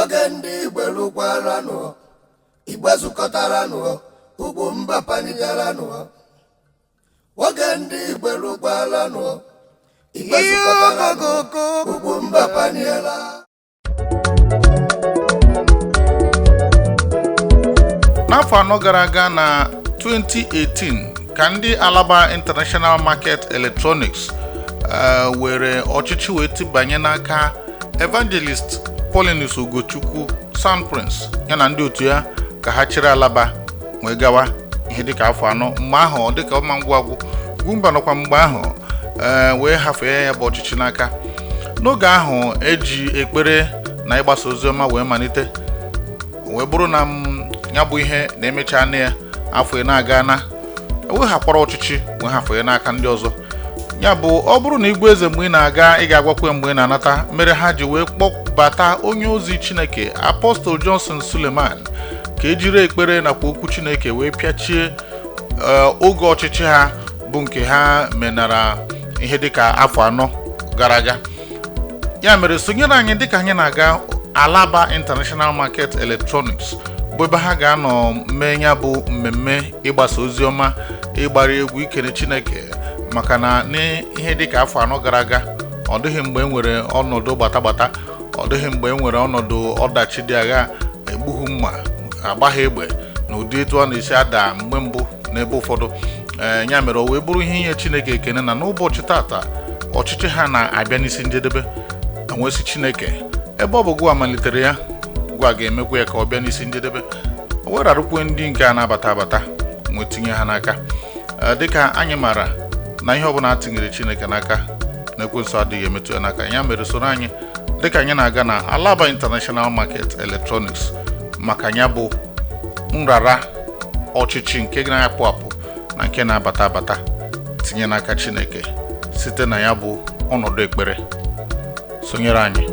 Ogendi Belukwarano, Ibasukatarano, Ugwumba Panigarano, Ogendi Belukwarano, Ibasukatarano, Ugwumba Paniela. N'afọ anọ gara aga na 2018 ka ndị Alaba International Market Electronics were ọchịchị wee tibanye n'aka Evangelist Paulinus Ugochukwu Sound Prince yana ndị otu ya ka ha chịrị Alaba wee gawa ihe dịka afọ anọ. Mgbe ahụ dịka ọma ngwagwu Ugwumba nọkwa mgbe ahụ wee hafee ya bụ ọchịchị n'aka. N'oge ahụ eji ekpere na ịgbasa oziọma wee malite wee bụrụ na ya bụ ihe na-emecha na ya afọ na-aga na ewehapụrụ ọchịchị wee hafee n'aka ndị ọzọ. Ya bụ ọ bụrụ na igwe eze mgbe ị na-aga ị ga-agwakwa mgbe ị na-anata, mere ha ji wee kpọbata onye ozi Chineke Apostle Johnson Suleman ka ejiri ekpere nakwa okwu Chineke wee pịachie oge ọchịchị ha bụ nke ha menara ihe dịka afọ anọ gara aga. Ya mere sonyere anyị dịka anyị na-aga Alaba International Market Electronics bụ ebe ha ga-anọ mee ya bụ mmemme ịgbasa oziọma, ịgbara egwu, ikene Chineke, maka na n'ihe dịka afọ anọ gara aga ọ dịghị mgbe e nwere ọnọdụ gbatagbata, ọ dịghị mgbe e nwere ọnọdụ ọdachi dị agha, egbughị mma, agbaghị egbe na ụdị etu ọ na-esi ada mgbe mbụ n'ebe ụfọdụ. Ya mere o wee bụrụ ihe inye Chineke ekene na n'ụbọchị tata ọchịchị ha na-abịa n'isi njedebe. Enwesi Chineke ebe ọ bụ gwa malitere ya, gwa ga-emekwa ya ka ọ bịa n'isi njedebe. O were arụkwe ndị nke a na-abata abata nwee tinye ha n'aka. Dịka anyị mara na ihe ọbụla atinyere Chineke n'aka na ekwensu adịghị emetụ ya n'aka. Ya mere soro anyị dịka anyị na-aga na Alaba International Market Electronics maka ya bụ nrara ọchịchị nke na-apụ apụ na nke na-abata abata tinye n'aka Chineke site na ya bụ ọnọdụ ekpere. Sonyere anyị.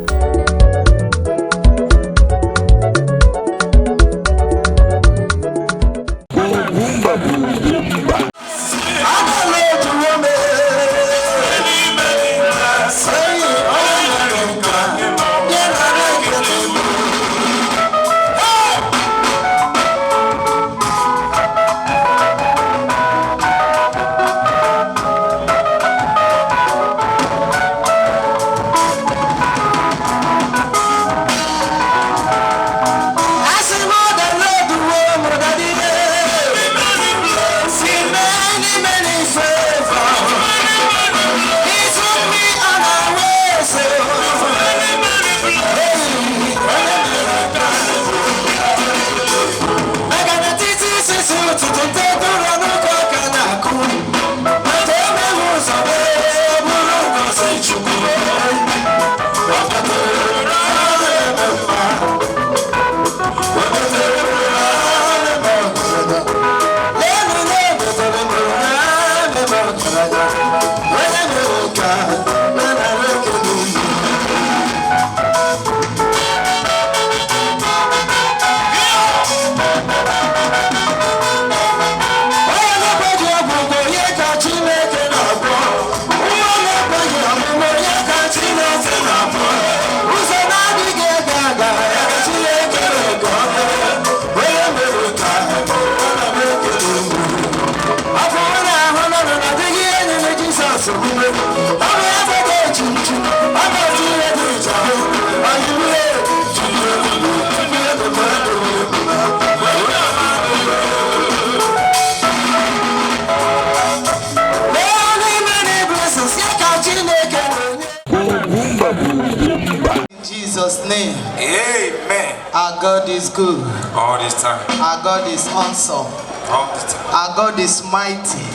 Jesus' name. Amen. Our God is good. All this time. Our God is awesome. All the time. Our God is mighty.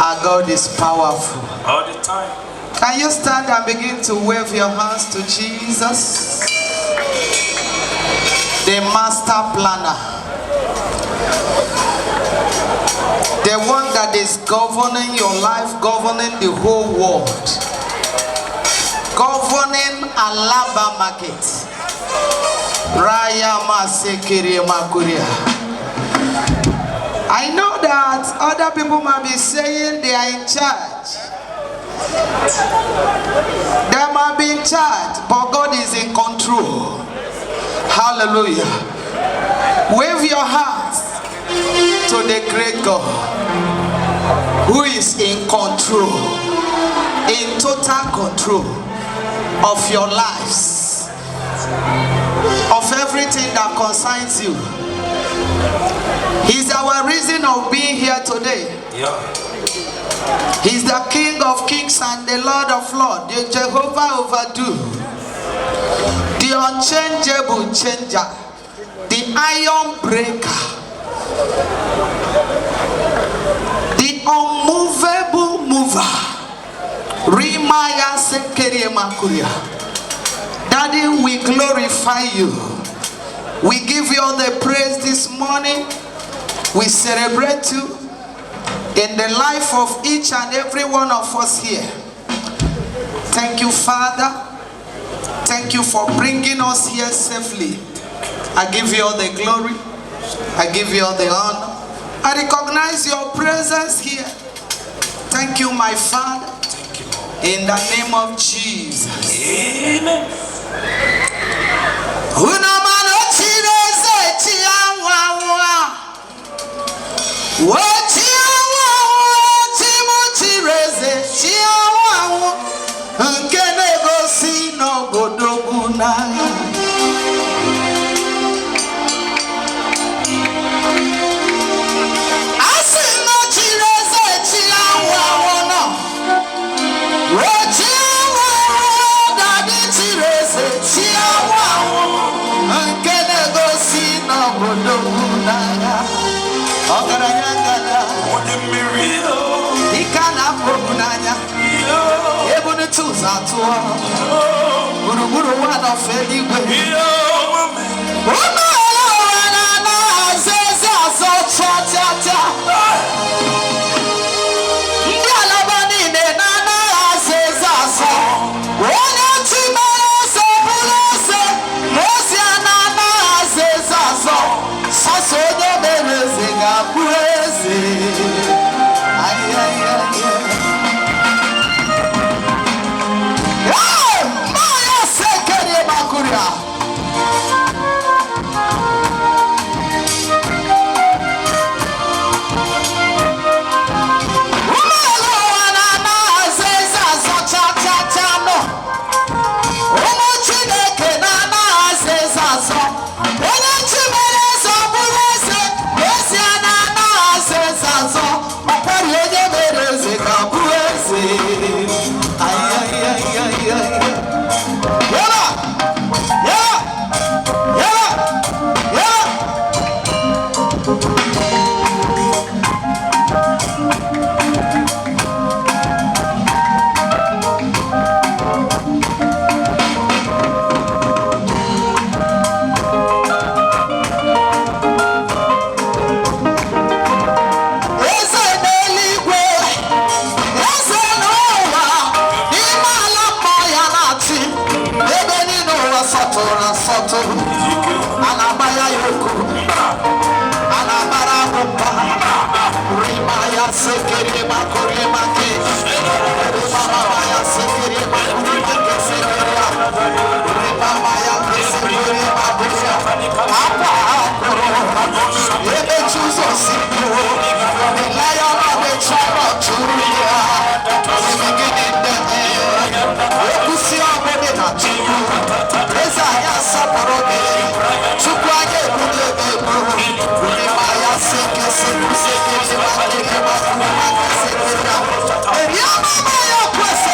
Our God is powerful. All the time. Can you stand and begin to wave your hands to Jesus, the master planner, the one that is governing your life, governing the whole world, governing Alaba market. Raya Masekiri Makuria. I know that other people might be saying they are in charge. They might be in charge, but God is in control. Hallelujah. Wave your hands to the great God who is in control, in total control of your lives, of everything that concerns you. He's our reason of being here today. He's the King of Kings and the Lord of Lords, the Jehovah Overdue, the unchangeable changer, the iron breaker, the unmovable mover. Rimaya Sekerie Makuya. Daddy, we glorify you. We give you all the praise this morning. We celebrate you in the life of each and every one of us here. Thank you, Father. Thank you for bringing us here safely. I give you all the glory. I give you all the honor. I recognize your presence here. Thank you, my Father. Thank you, Lord. In the name of Jesus. Amen. Presence.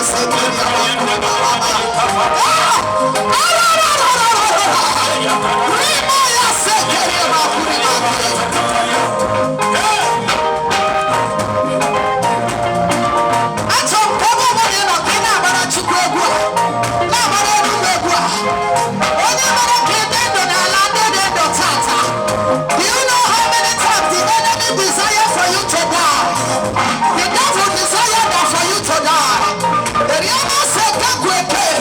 The devil desired that for you to die. The devil said,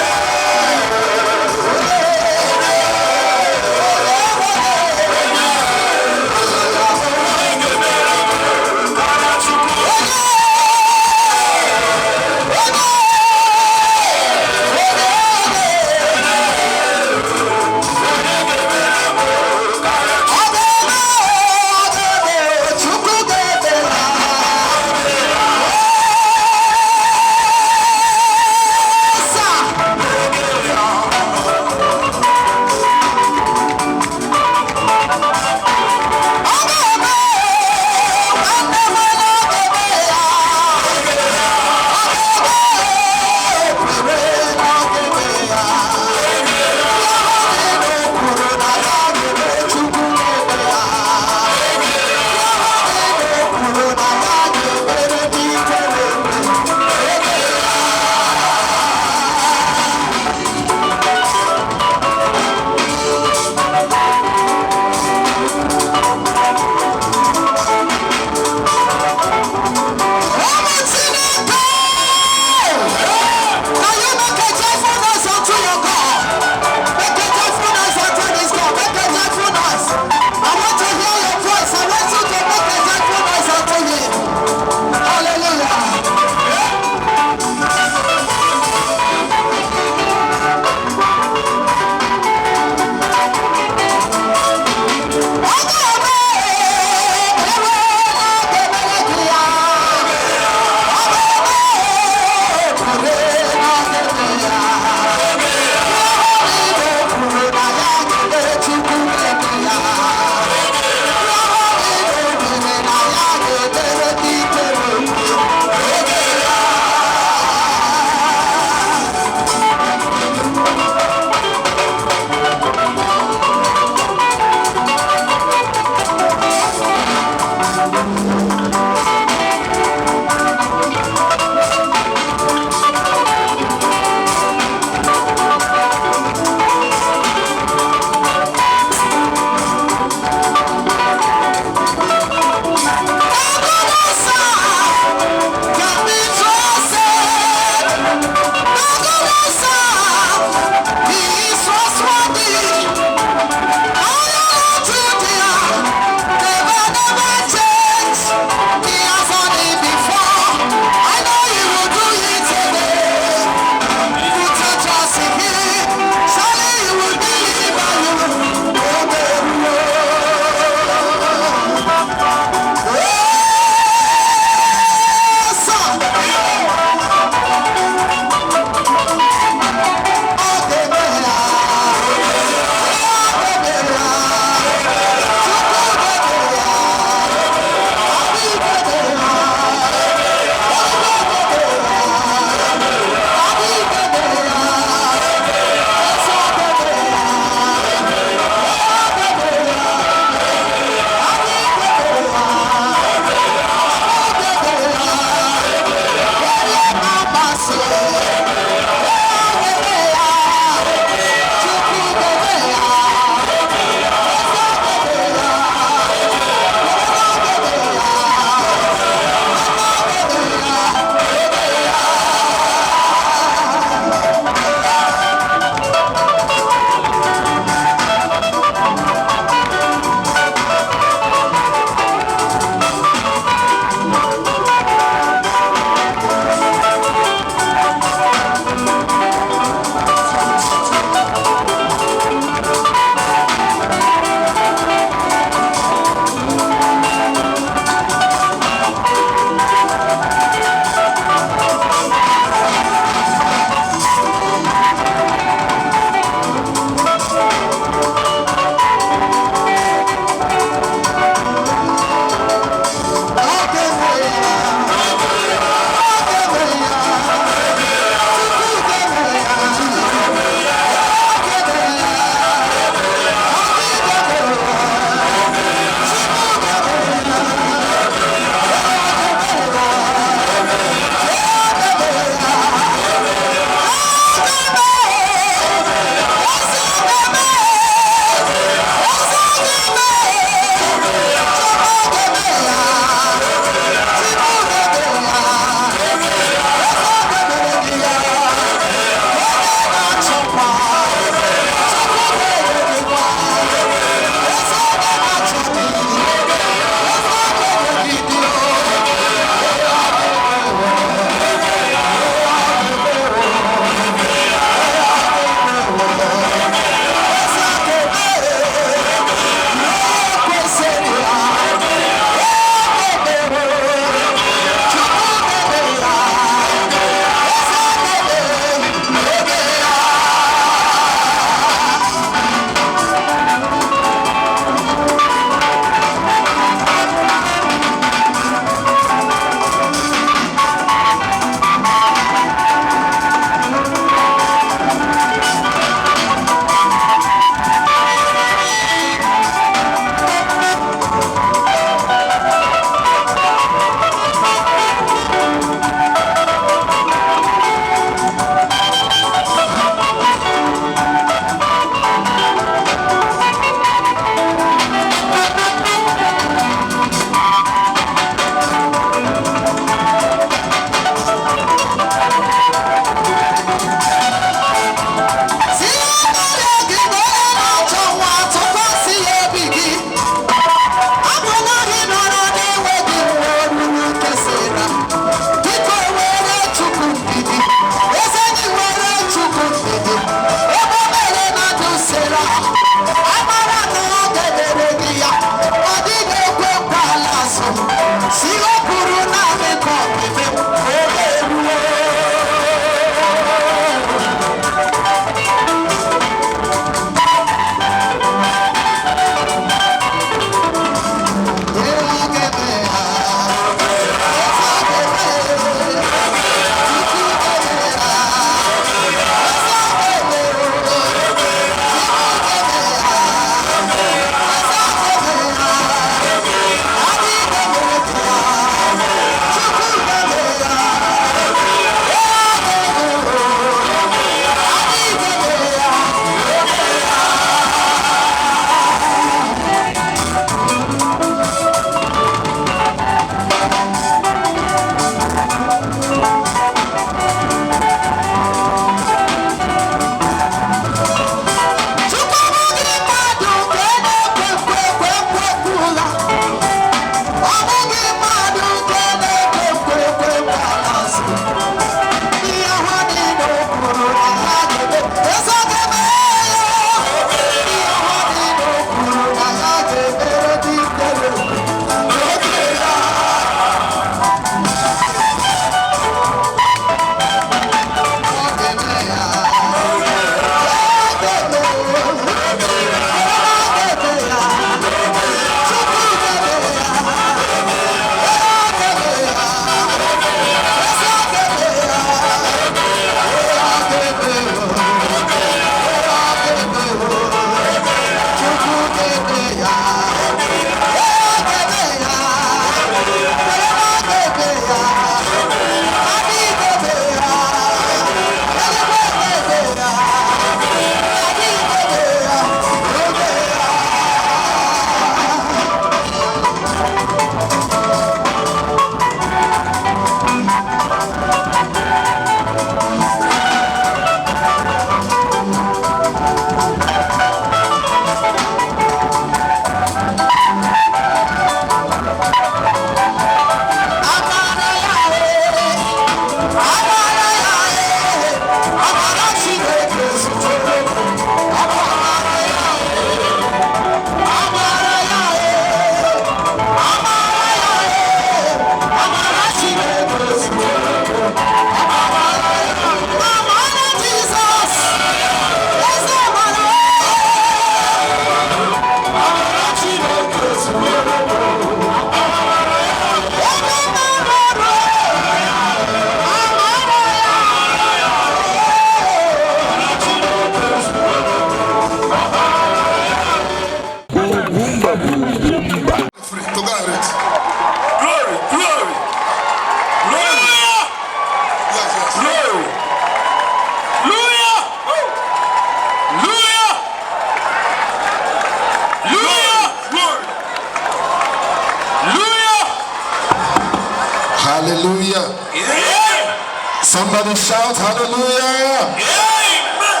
Somebody shout hallelujah. Amen.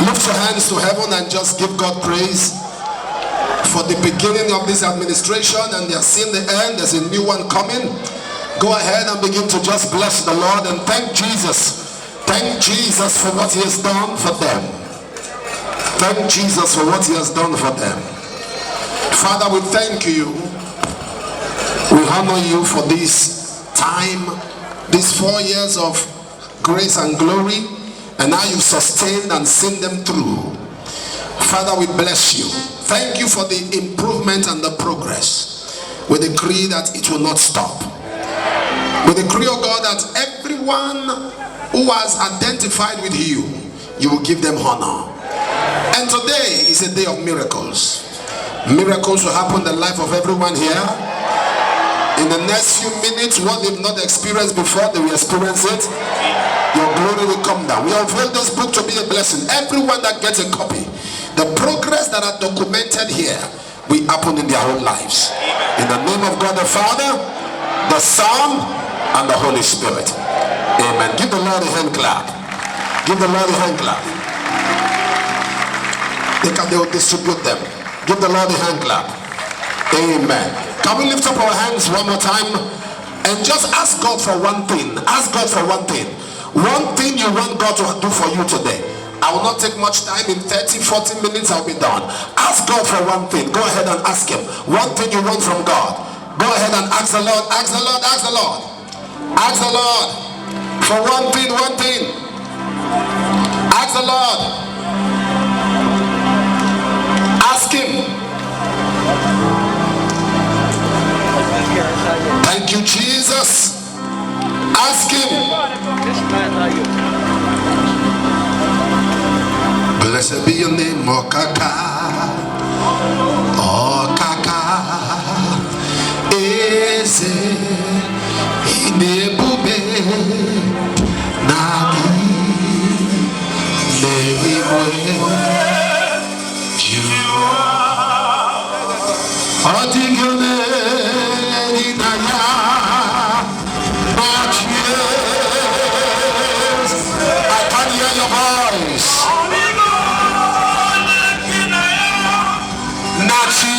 Lift your hands to heaven and just give God praise for the beginning of this administration, and they are seeing the end. There's a new one coming. Go ahead and begin to just bless the Lord and thank Jesus. Thank Jesus for what he has done for them. Thank Jesus for what he has done for them. Father, we thank you. We honor you for this time, these 4 years of grace and glory, and now you sustained and seen them through. Father, we bless you. Thank you for the improvement and the progress. We decree that it will not stop. We decree, oh God, that everyone who has identified with you, you will give them honor. And today is a day of miracles. Miracles will happen in the life of everyone here. In the next few minutes, what they've not experienced before, they will experience it. Your glory will come down. We unveil this book to be a blessing. Everyone that gets a copy, the progress that are documented here will happen in their own lives. In the name of God the Father, the Son, and the Holy Spirit. Amen. Give the Lord a hand clap. Give the Lord a hand clap. They will distribute them. Give the Lord a hand clap. Amen. Can we lift up our hands one more time and just ask God for one thing? Ask God for one thing. One thing you want God to do for you today. I will not take much time. In 30-40 minutes I'll be done. Ask God for one thing. Go ahead and ask him. One thing you want from God. Go ahead and ask the Lord. Ask the Lord. Ask the Lord. Ask the Lord for one thing. One thing. Ask the Lord. Ask him. Thank you, Jesus. Ask him. Blessed be your name, O Kaka. O Kaka. Eze inebube nagi nehiwe. You are Odigone inaya matches. I can hear your voice. Nachi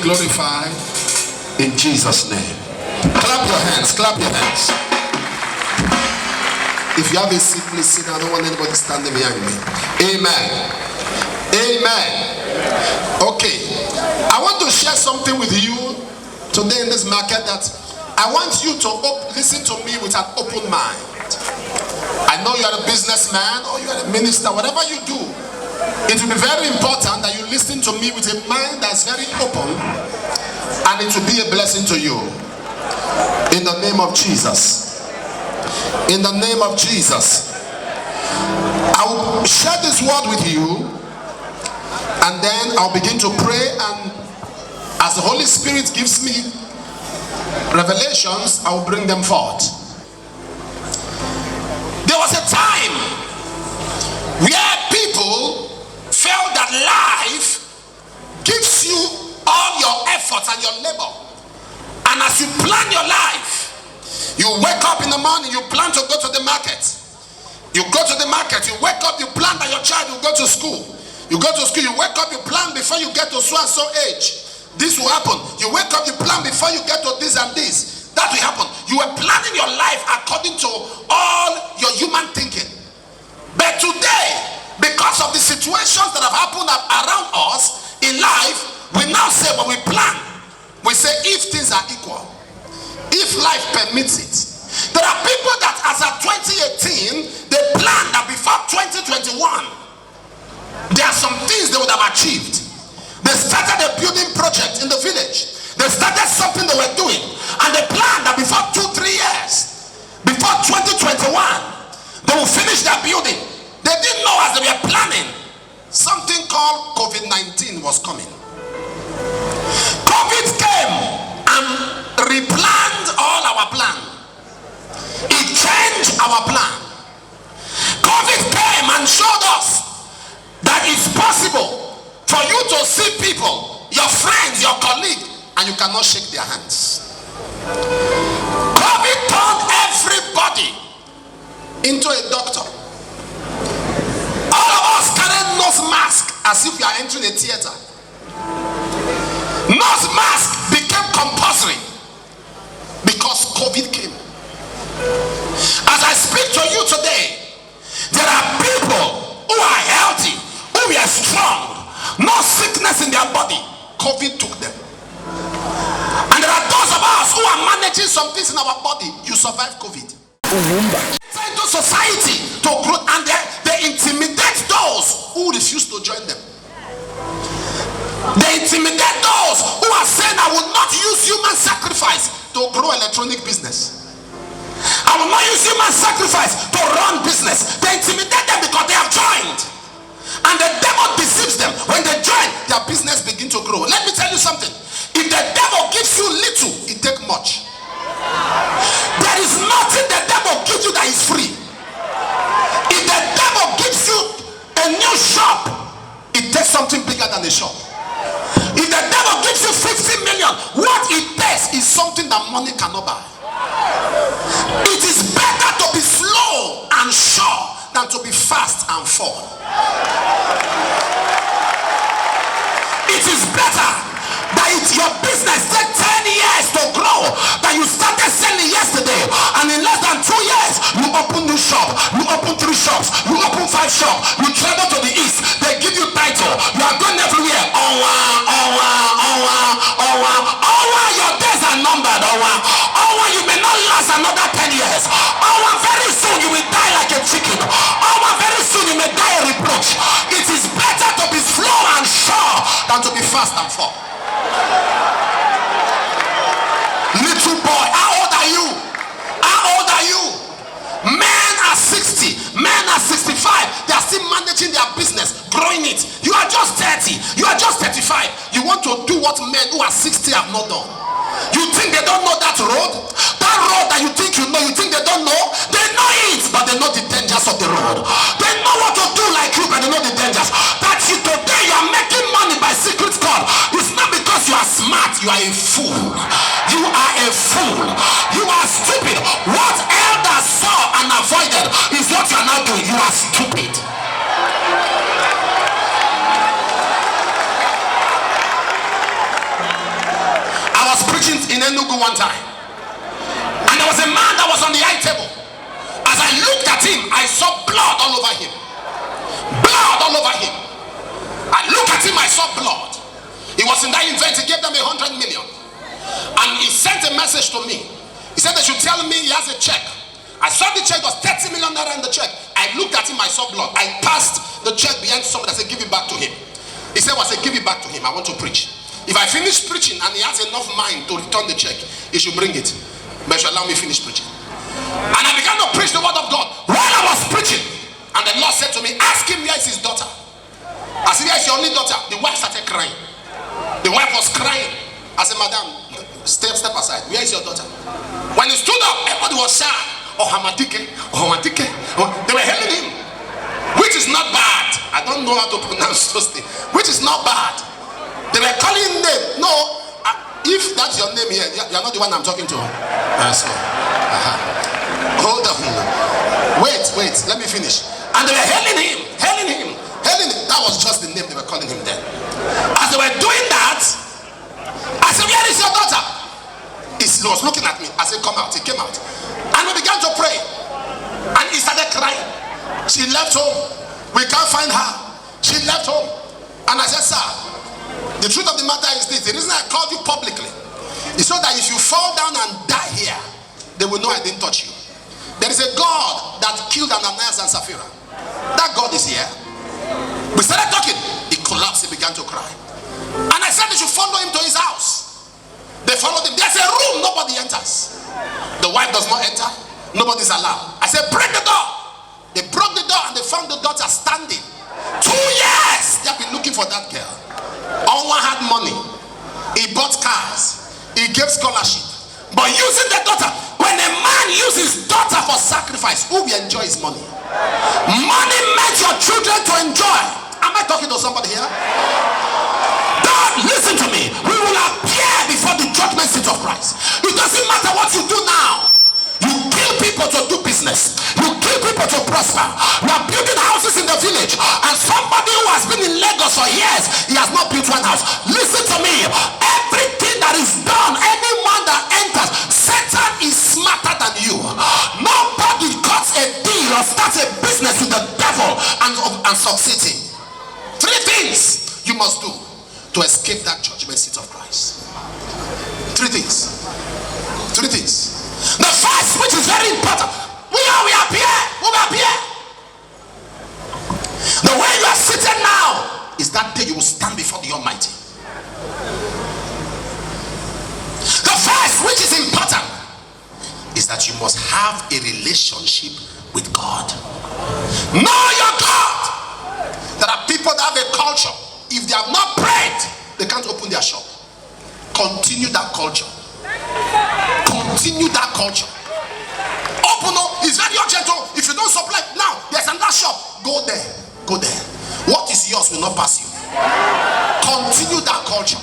glorified in Jesus' name. Clap your hands, clap your hands. If you have a seat, please sit. I don't want anybody standing behind me. Amen. Amen. Okay. I want to share something with you today in this market that I want you to listen to me with an open mind. I know you are a businessman or you are a minister, whatever you do, it will be very important that you listen to me with a mind that's very open, and it will be a blessing to you. In the name of Jesus. In the name of Jesus. I will share this word with you, and then I'll begin to pray, and as the Holy Spirit gives me revelations, I will bring them forth. There was a time where people felt that life gives you all your efforts and your labor, and as you plan your life, you wake up in the morning, you plan to go to the market. You go to the market, you wake up, you plan that your child will go to school. You go to school, you wake up, you plan before you get to so and so age. This will happen. You wake up, you plan before you get to this and this. That will happen. You were planning your life according to all your human thinking. But today, because of the situations that have happened around us in life, we now say when we plan, we say if things are equal, if life permits it. There are people that as of 2018, they plan that before 2021, there are some things they would have achieved. They started a building project in the village. They started something they were doing, and they planned that before 2-3 years, before 2021, they will finish their building. They didn't know as they were planning, something called COVID-19 was coming. COVID came and replanned all our plan. It changed our plan. COVID came and showed us that it's possible for you to see people, your friends, your colleagues, and you cannot shake their hands. COVID turned everybody into a doctor. All of us carrying nose mask as if you are entering a theater. Nose mask became compulsory because COVID came. As I speak to you today, there are people who are healthy, who are strong, no sickness in their body. COVID took them. And there are those of us who are managing some things in our body. You survive COVID. Ugwumba. Into society to grow, and they intimidate those who refuse to join them. They intimidate those who are saying, I will not use human sacrifice to grow electronic business. I will not use human sacrifice to run business. They intimidate them because they have joined. And the devil deceives them. When they join, their business begin to grow. Let me tell you something. If the devil gives you little, it takes much. There is nothing the devil gives you that is free. If the devil gives you a new shop, it takes something bigger than a shop. If the devil gives you 50 million, what it takes is something that money cannot buy. It is better to be slow and sure than to be fast and fall. It is better that your business take 10 years to grow than you started selling yesterday, and in less than 2 years you open new shop, you open 3 shops, you open 5 shops, you travel to the east, they give you title, you are going everywhere. Your days are numbered. You may not last another 10 years. Very soon you will die like a chicken. Very soon you may die a reproach. It is better to be slow and sure than to be fast and fall. Little boy, how old are you? How old are you? Men are 60, men are 65. They are still managing their business, growing it. You are just 30, you are just 35. You want to do what men who are 60 have not done. You think they don't know that road? That road that you think you know, you think they don't know? They know it, but they know the dangers of the road. They know what to do like you, but they know the dangers. That you today you are making money by secret code. It's not because you are smart, you are a fool. You are a fool. You are stupid. What elders saw and avoided is what you are now doing. You are stupid. I was preaching in Enugu one time, and there was a man that was on the high table. As I looked at him, I saw blood all over him. Blood all over him. I looked at him, I saw blood. He was in that event, he gave them 100 million. And he sent a message to me. He said they should tell me he has a check. I saw the check, was 30 million naira in the check. I looked at him, I saw blood. I passed the check behind somebody. I said, give it back to him. He said, well, I said, give it back to him. I want to preach. If I finish preaching and he has enough mind to return the check, he should bring it. But he should allow me finish preaching. And I began to preach the word of God. While I was preaching, and the Lord said to me, ask him where is his daughter. I said, where is your only daughter? The wife started crying. The wife was crying. I said, madam, step aside. Where is your daughter? When he stood up, everybody was shy. Oh, Hamadike. They were hailing him, which is not bad. I don't know how to pronounce those things. Which is not bad. They were calling him name. No, if that's your name here, you're not the one I'm talking to. Hold on. Wait, let me finish. And they were hailing him. That was just the name they were calling him then. As they were doing that, I said, where is your daughter? It's He was looking at me. I said, come out. He came out. And we began to pray. And he started crying. She left home. We can't find her. She left home. And I said, sir, the truth of the matter is this. The reason I called you publicly is so that if you fall down and die here, they will know I didn't touch you. There is a God that killed Ananias and Sapphira. That God is here. We started talking. He collapsed. He began to cry. And I said they should follow him to his house. They followed him. There's a room nobody enters. The wife does not enter. Nobody's allowed. I said, break the door. They broke the door and they found the daughter standing. 2 years they have been looking for that girl. Onwa had money. He bought cars. He gave scholarship. But using the daughter, when a man uses daughter for sacrifice, who will enjoy his money? Money makes your children to enjoy. Am I talking to somebody here? God, listen to me. We will appear before the judgment seat of Christ. It doesn't matter what you do now. You kill people to do business. You kill people to prosper. You are building houses in the village, and somebody who has been in Lagos for years, he has not built one house. Listen to me. Everything that is done, anyone that enters, Satan is smarter than you. Nobody cuts a deal or starts a business with the devil and succeeding. 3 things you must do to escape that judgment seat of Christ. 3 things. 3 things. The first, which is very important, we are here. The way you are sitting now is that day you will stand before the Almighty. The first, which is important, is that you must have a relationship with God. Know your God. There are people that have a culture. If they have not prayed, they can't open their shop. Continue that culture. Continue that culture. Open up. It's very urgent. If you don't supply now, there's another shop. Go there. Go there. What is yours will not pass you. Continue that culture.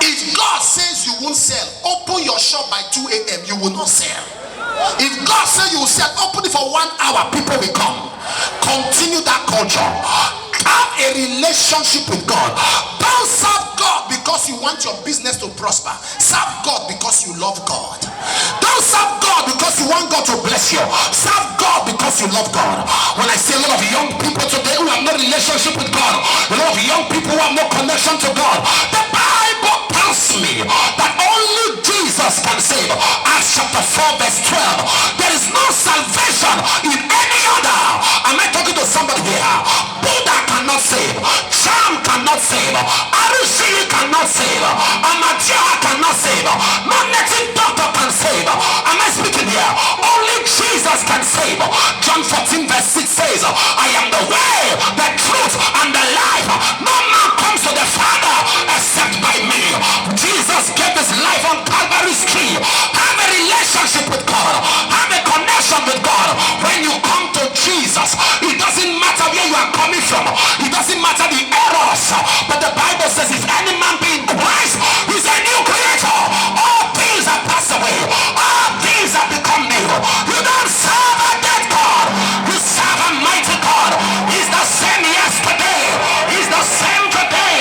If God says you won't sell, open your shop by 2 a.m. You will not sell. If God says you will sell, open it for 1 hour. People will come. Continue that culture. Have a relationship with God. Don't serve God because you want your business to prosper. Serve God because you love God. Don't serve God because you want God to bless you. Serve God because you love God. When I see a lot of young people today who have no relationship with God, a lot of young people who have no connection to God, the Bible tells me that only Jesus can save. Acts chapter 4 verse 12. There is no salvation in any other. Am I talking to somebody here? Buddha cannot save. Charm cannot save. Arushi cannot save. Amatia cannot save. No native doctor can save. Am I speaking here? Only Jesus can save. John 14 verse 6 says, I am the way, the truth, and the life. No man comes to the Father except by me. Jesus gave his life on Calvary's tree. Have a relationship with God. Have a connection with God. When you come to Jesus, it doesn't matter where you are coming from. It doesn't matter the errors. But the Bible says if any man be in Christ, he's a new creator. All things are passed away. All things have become new. You don't serve a dead God. You serve a mighty God. He's the same yesterday. He's the same today.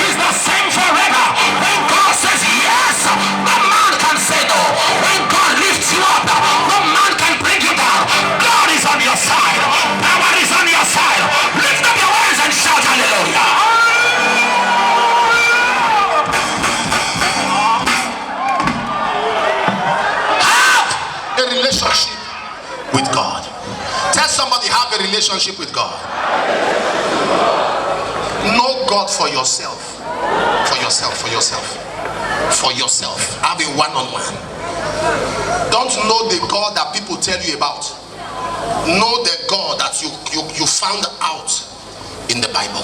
He's the same forever. When God says yes, no man can say no. When God lifts you up, no man can bring you down. God is on your side. Power is on your side. Lift up your hands and shout hallelujah. Have a relationship with God. Tell somebody, have a relationship with God. Know God for yourself. For yourself. For yourself. For yourself. Have a one-on-one. Don't know the God that people tell you about. Know the God that you found out in the Bible.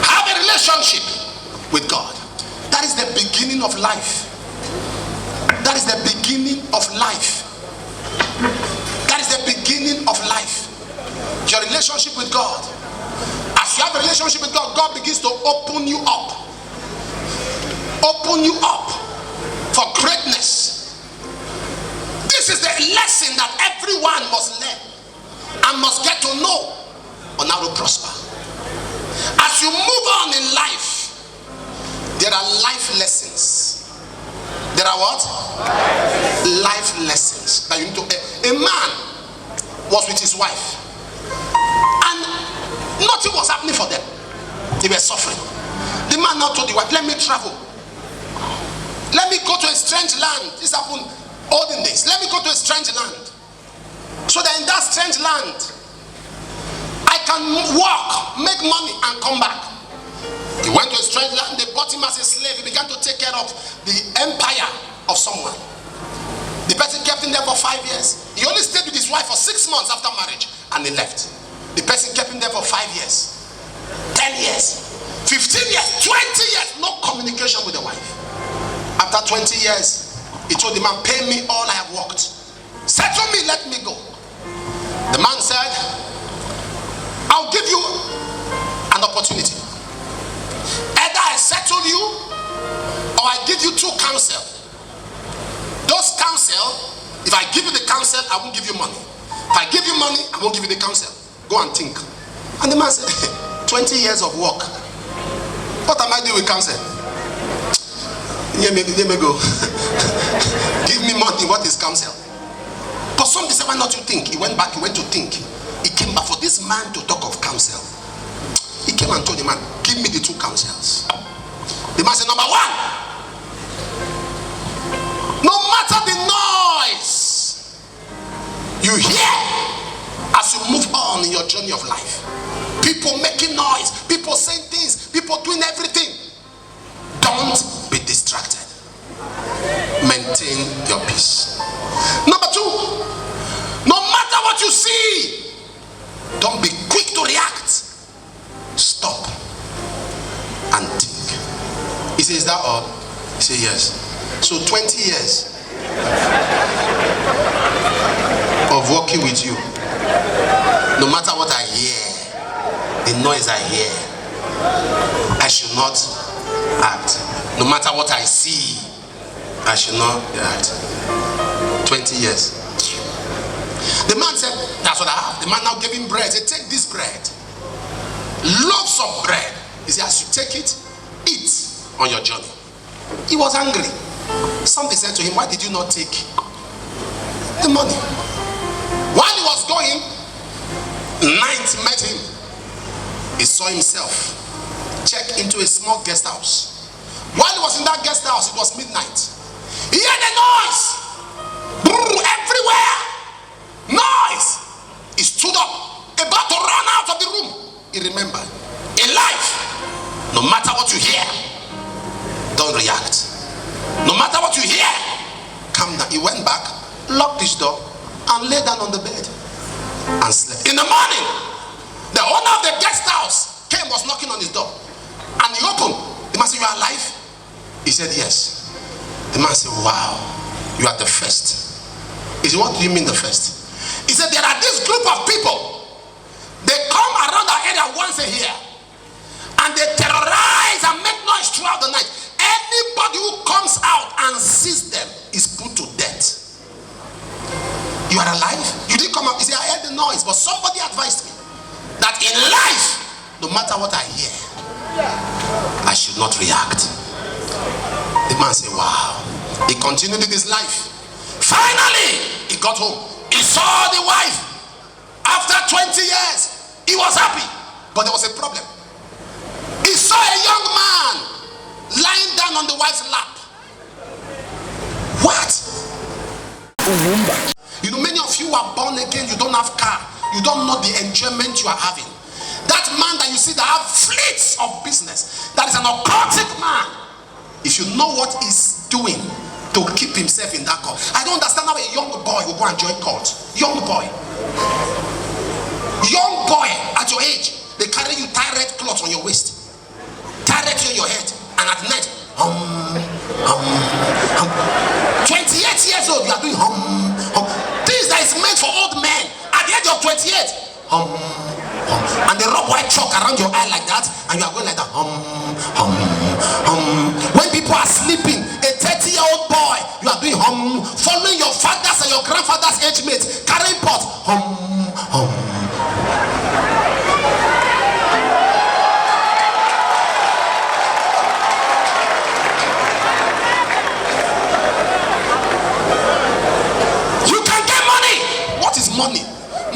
Have a relationship with God. That is the beginning of life. That is the beginning of life. That is the beginning of life. Your relationship with God. As you have a relationship with God, God begins to open you up. Open you up for greatness. This is the lesson that everyone must learn and must get to know on how to prosper. As you move on in life, there are life lessons. There There are what? Life lessons that you need to. A man was with his wife, and nothing was happening for them. They were suffering. The man now told the wife, let me travel. Let me go to a strange land. This happened olden days. Let me go to a strange land. So that in that strange land, I can walk, make money, and come back. He went to a strange land. They bought him as a slave. He began to take care of the empire of someone. The person kept him there for 5 years. He only stayed with his wife for 6 months after marriage, and he left. The person kept him there for 5 years, 10 years, 15 years, 20 years, no communication with the wife. After 20 years, he told the man, pay me all I have worked. Settle me, let me go. The man said, I'll give you an opportunity. Either I settle you, or I give you 2 counsel. Those counsel, if I give you the counsel, I won't give you money. If I give you money, I won't give you the counsel. Go and think. And the man said, 20 years of work. What am I doing with counsel? Let me go. Give me money. What is counsel? But some said, why not you think? He went back, he went to think. He came back for this man to talk of counsel. He came and told the man, give me the 2 counsels. The man said, number 1, no matter the noise you hear as you move on in your journey of life, people making noise, people saying things, people doing everything, don't be distracted. Maintain your peace. Number 2, no matter what you see, don't be quick to react. Stop and think. He says, is that all? He said, yes. So 20 years of working with you, no matter what I hear, the noise I hear, I should not act. No matter what I see, I should not act. 20 years. The man said, that's what I have. The man now gave him bread. He said, take this bread. Loaves of bread. He said, as you take it, eat on your journey. He was angry. Somebody said to him, why did you not take the money? While he was going, night met him. He saw himself check into a small guest house. While he was in that guest house, it was midnight. He heard a noise. Everywhere. Noise. He stood up, about to run out of the room. He remembered, in life, no matter what you hear, don't react. No matter what you hear, calm down. He went back, locked his door, and lay down on the bed and slept. In the morning, the owner of the guest house came, was knocking on his door, and he opened. The man said, you are alive? He said, yes. The man said, wow, you are the first. He said, what do you mean the first? He said, there are this group of people. They come around our area once a year, and they terrorize and make noise throughout the night. Anybody who comes out and sees them is put to death. You are alive? You didn't come out. He said, I heard the noise, but somebody advised me that in life, no matter what I hear, I should not react. The man said, wow. He continued in his life. Finally, he got home. He saw the wife. After 20 years, he was happy. But there was a problem. He saw a young man lying down on the wife's lap. What? Ugwumba. You know, many of you are born again, you don't have car. You don't know the enjoyment you are having. That man that you see that have fleets of business, that is an occultic man. If you know what he's doing to keep himself in that cult. I don't understand how a young boy will go and join cult. Young boy. Young boy at your age, they carry you tie red cloth on your waist. Tie red on your head. And at night, 28 years old, you are doing This that is meant for old men. At the age of 28, and they rub white chalk around your eye like that, and you are going like that. When people are sleeping, a 30-year-old boy, you are doing following your father's and your grandfather's age mates, carrying pot. money.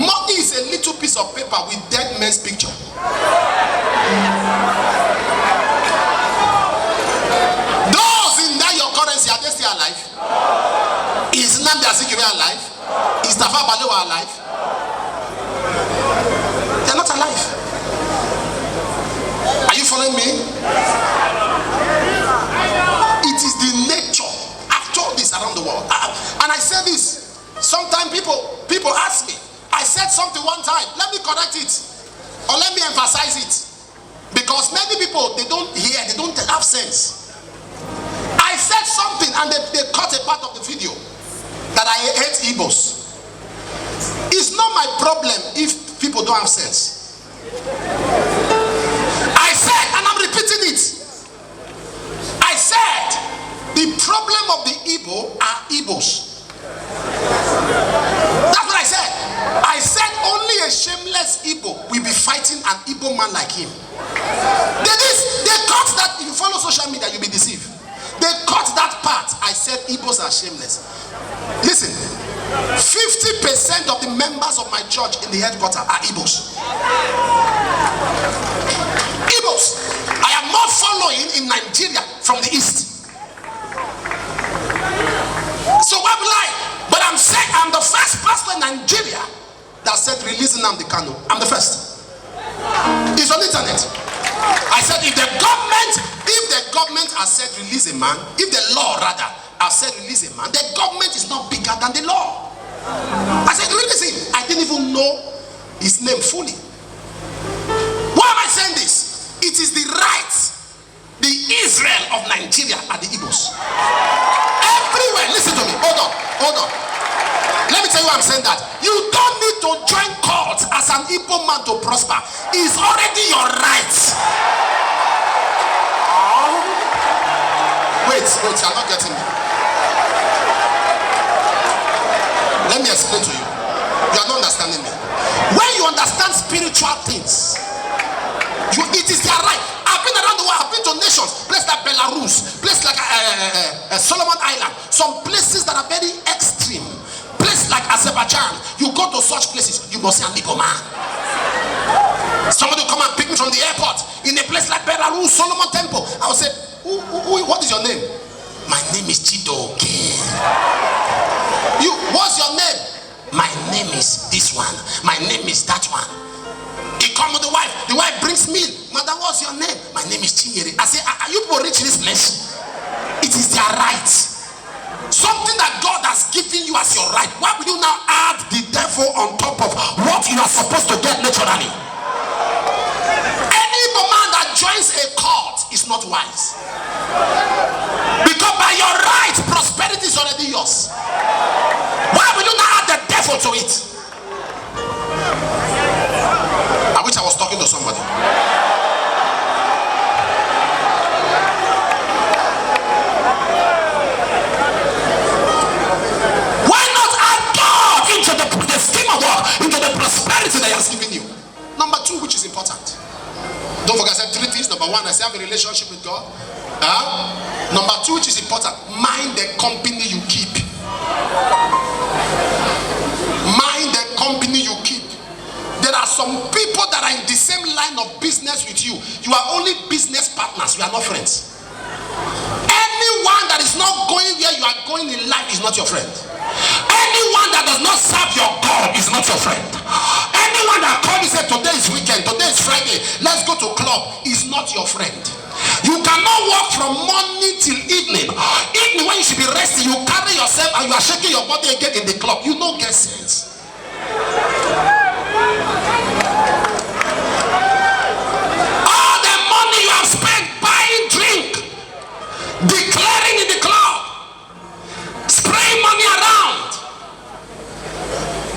Money is a little piece of paper with dead men's picture. Those in that your currency, are they still alive? Is Nnamdi Azikiwe alive? Is Tafawa Balewa alive? They are not alive. Are you following me? It is the nature. I've told this around the world. And I say this. Sometimes people ask me, I said something one time, let me correct it. Or let me emphasize it. Because many people, they don't hear, they don't have sense. I said something and they cut a part of the video that I hate Igbos. It's not my problem if people don't have sense. I said, and I'm repeating it. I said, the problem of the Igbo are Igbos. That's what I said. I said only a shameless Igbo will be fighting an Igbo man like him. They cut that. If you follow social media, you'll be deceived. They cut that part. I said Igbos are shameless. Listen, 50% of the members of my church in the headquarters are Igbos. Igbos. I am not following in Nigeria from the east. So why will I? But I'm saying I'm the first pastor in Nigeria that said releasing Nnamdi Kanu. I'm the first. It's on the internet. I said if the government has said release a man, if the law rather has said release a man, the government is not bigger than the law. I said release him. I didn't even know his name fully. Why am I saying this? It is the right, the Israel of Nigeria are the Igbos. Everywhere, listen to me. Hold on. Let me tell you why I'm saying that. You don't need to join court as an Igbo man to prosper. It's already your right. Wait, you're not getting me. Let me explain to you. You are not understanding me. When you understand spiritual things, it is their right. I've been around the world. I've been to nations, places like Belarus, places like Suleman Island, some places that are very extreme, places like Azerbaijan. You go to such places, you must see an Igbo man. Somebody will come and pick me from the airport in a place like Belarus, Solomon Temple. I will say, what is your name? My name is Chido. What's your name? My name is this one. My name is that one. He come with the wife. The wife brings meal. Madam, what's your name? My name is Chinyere. I say, are you people rich in this place? It is their right. Something that God has given you as your right. Why will you now add the devil on top of what you are supposed to get naturally? Any man that joins a cult is not wise. Because by your right, prosperity is already yours. Why will you now add the devil to it? I wish I was talking to somebody. Why not add God into the scheme of work, into the prosperity that He has given you? Number two, which is important. Don't forget, I said three things. Number one, I say have a relationship with God. Number two, which is important, mind the company you keep. Mind the company you keep. There are some people that are in the same line of business with you. You are only business partners. You are not friends. Anyone that is not going where you are going in life is not your friend. Anyone that does not serve your God is not your friend. Anyone that calls you and says today is weekend, today is Friday, let's go to club, is not your friend. You cannot walk from morning till evening. Evening when you should be resting, you carry yourself and you are shaking your body again in the club. You don't get sense. All the money you have spent buying drink, declaring in the club, spraying money around.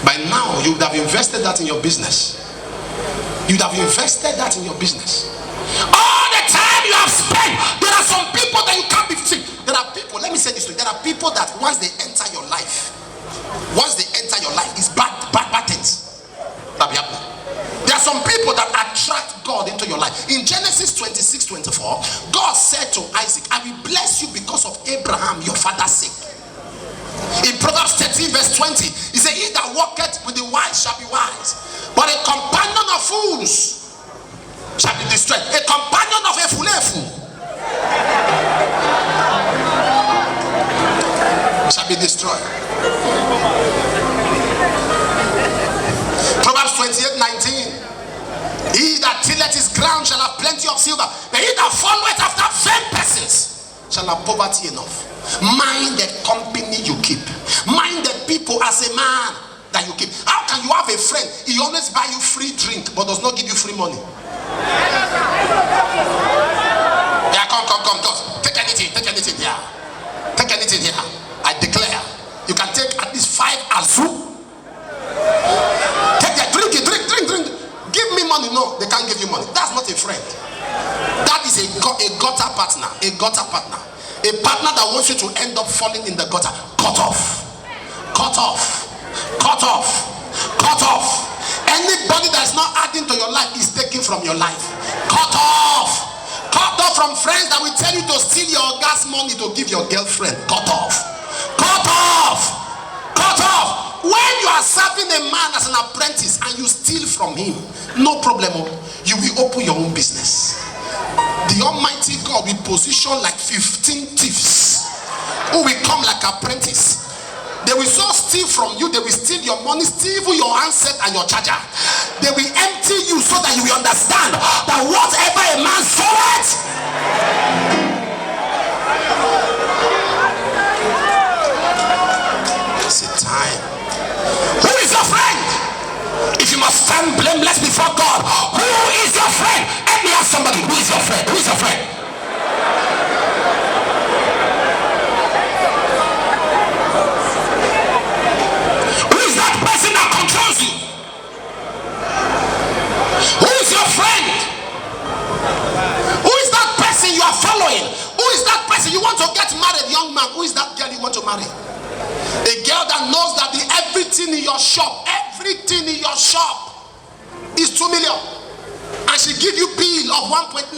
By now, you would have invested that in your business. You would have invested that in your business. All the time you have spent, there are some people that you can't be seen. There are people, let me say this to you, there are people that once they enter your life, it's bad things that be happening. There are some people that attract God into your life. In Genesis 26:24, God said to Isaac, I will bless you because of Abraham, your father's sake. In Proverbs 13:20, he said, he that walketh with the wise shall be wise, but a companion of fools shall be destroyed. A companion of a fool shall be destroyed. Proverbs 28:19. He that tilleth his ground shall have plenty of silver, but he that followeth after vain persons shall have poverty enough. Mind the company you keep. Mind the people as a man that you keep. How can you have a friend? He always buy you free drink but does not give you free money. Yeah, come. Take anything here. Take anything here. I declare, you can take at least 5 azu. Take that, drink it, drink. Give me money. No, they can't give you money. That's not a friend. That is a gutter partner. A partner that wants you to end up falling in the gutter. Cut off. Anybody that is not adding to your life is taking from your life. Cut off from friends that will tell you to steal your gas money to give your girlfriend. Cut off. When you are serving a man as an apprentice and you steal from him, no problem. You will open your own business. The Almighty God will position like 15 thieves who will come like apprentice. They will so steal from you, they will steal your money, steal your handset and your charger. They will empty you so that you will understand that whatever a man soweth, it's a time. Who is your friend? If you must stand blameless before God, who is your friend? Let me ask somebody, who is your friend? Who is your friend? Who is that person that controls you? Who is your friend? Who is that person you are following? Who is that person you want to get married, young man? Who is that girl you want to marry? A girl that knows that everything in your shop is 2 million, and she give you bill of 1.9.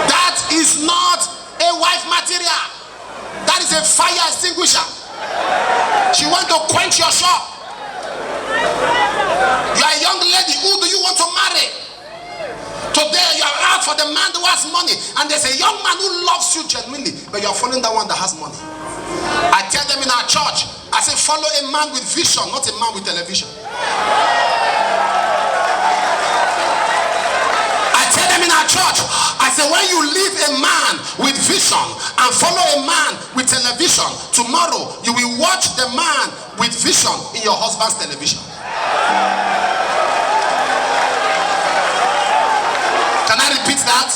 That is not a wife material. That is a fire extinguisher. She want to quench your shop. You are a young lady. Who do you want to marry? Today you are out for the man who has money, and there's a young man who loves you genuinely, but you are following that one that has money. I tell them in our church, I say follow a man with vision, not a man with television. I tell them in our church, I say when you leave a man with vision and follow a man with television, tomorrow you will watch the man with vision in your husband's television. Can I repeat that?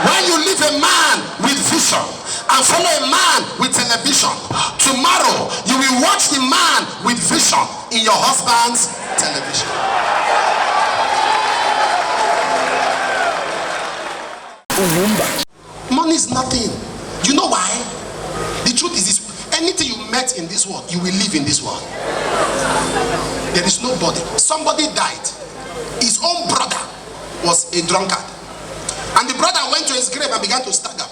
When you leave a man with vision and follow a man with television, tomorrow you will watch the man with vision in your husband's television. Money is nothing. You know why? The truth is this: anything you met in this world, you will live in this world. There is nobody. Somebody died. His own brother was a drunkard, and the brother went to his grave and began to stagger.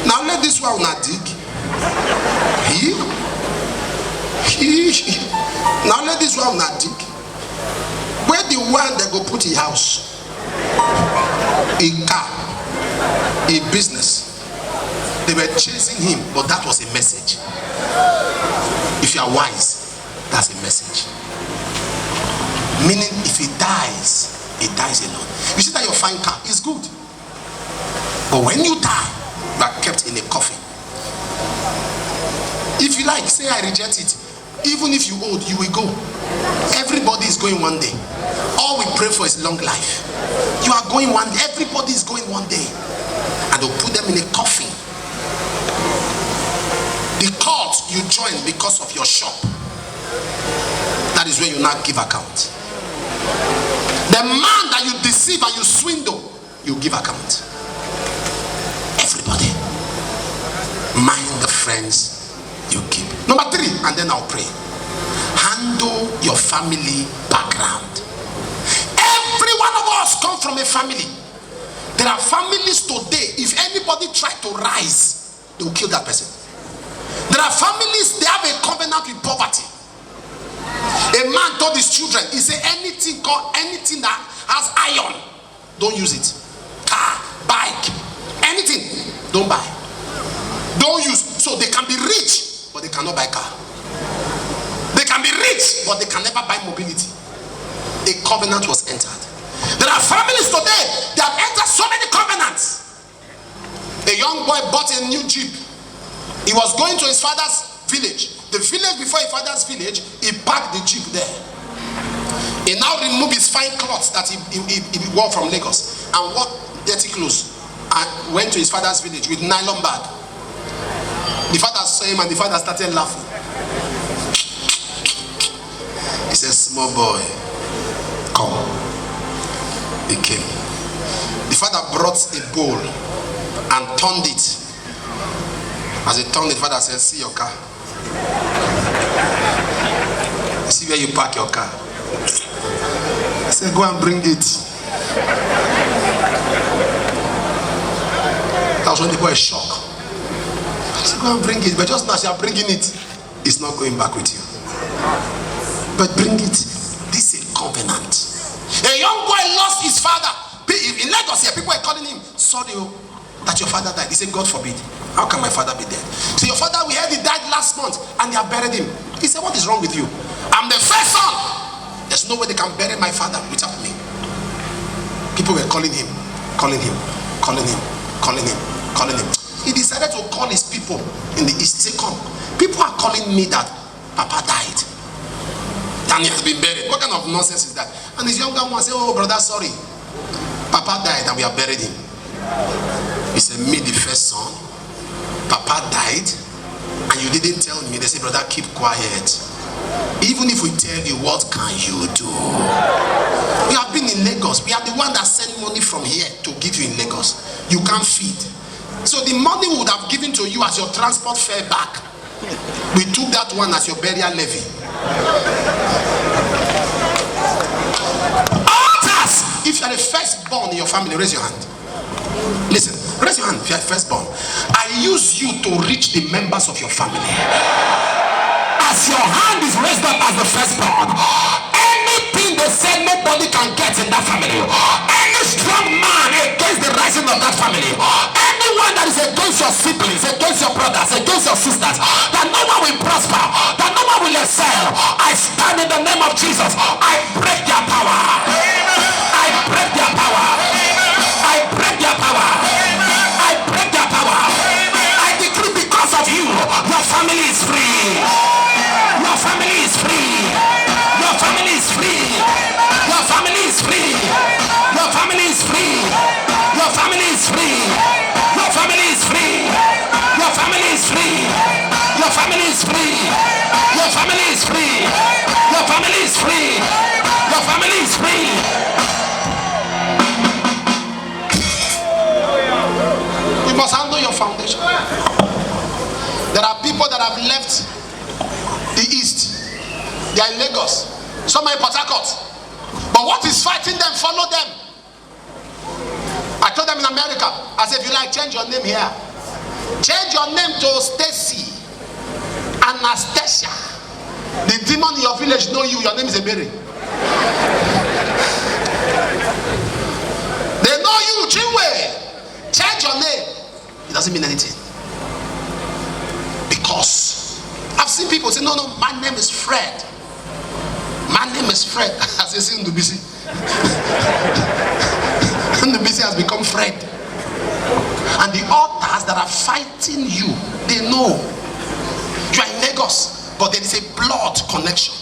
Now let this one not dig. Now let this one not dig. Where the one that go put a house, a car, a business? They were chasing him, but that was a message. If you are wise, that's a message. Meaning, if he dies alone. You see that your fine car is good, but when you die, you are kept in a coffin. If you like, say I reject it. Even if you old, you will go. Everybody is going one day. All we pray for is long life. You are going one day. Everybody is going one day, and they'll put them in a coffin. The cult you join because of your shop, that is where you now give account. The man that you deceive and you swindle, you give account. Everybody, mind the friends you keep. Number 3, and then I'll pray. Handle your family background. from a family. There are families today, if anybody try to rise, they will kill that person. There are families, they have a covenant with poverty. A man told his children, he said, anything that has iron, don't use it. Car, bike, anything, don't buy. Don't use. So they can be rich, but they cannot buy car. They can be rich, but they can never buy mobility. A covenant was entered. There are families today that have entered so many covenants. A young boy bought a new Jeep. He was going to his father's village. The village before his father's village, he parked the Jeep there. He now removed his fine clothes that he wore from Lagos and wore dirty clothes and went to his father's village with nylon bag. The father saw him and the father started laughing. He said, small boy, come. He came. The father brought a bowl and turned it. As he turned, the father said, see your car. See where you park your car. I said, go and bring it. That was when the boy shocked. I said, go and bring it. But just now, as you are bringing it, it's not going back with you. But bring it. This is a covenant. A young boy lost his father. In Lagos here, people are calling him, sorry that your father died. He said, God forbid. How can my father be dead? So your father, we heard he died last month and they have buried him. He said, what is wrong with you? I'm the first son. There's no way they can bury my father without me. People were calling him. He decided to call his people in the east. Say, come. People are calling me that Papa died and he has been buried. What kind of nonsense is that? And his younger one said, oh brother, sorry. Papa died and we have buried him. He said, me the first son, Papa died and you didn't tell me. They said, brother, keep quiet. Even if we tell you, what can you do? We have been in Lagos. We are the one that send money from here to give you in Lagos. You can't feed. So the money we would have given to you as your transport fare back, we took that one as your burial levy. Altars! If you are the firstborn in your family, raise your hand. Listen, raise your hand if you are firstborn. I use you to reach the members of your family. As your hand is raised up as the firstborn, anything they say nobody can get in that family, any strong man against the rising of that family, anyone that is against your siblings, against your brothers, against your sisters, that no one will prosper, that no one will excel, I stand in the name of Jesus. I break their power. I break their power. I break their power. I break their power. I decree because of you, your family is free. Your family is free. Your family is free. Your family is free. Your family is free. Your family is free. Your family is free. Your family is free. Your family is free. Your family is free. Your family is free. Your family is free. You must handle your foundation. There are people that have left the east. They are in Lagos. Some are in Port Harcourt. But what is fighting them? Follow them. I told them in America, I said, if you like, change your name here. Change your name to Stacy, Anastasia. The demon in your village know you. Your name is Ebere. They know you, Chinwe. Change your name. It doesn't mean anything. Because I've seen people say, no, my name is Fred. My name is Fred. As you see in Ndubisi. Ndubisi has become Fred. And the altars that are fighting you, they know. You are in Lagos, but there is a blood connection.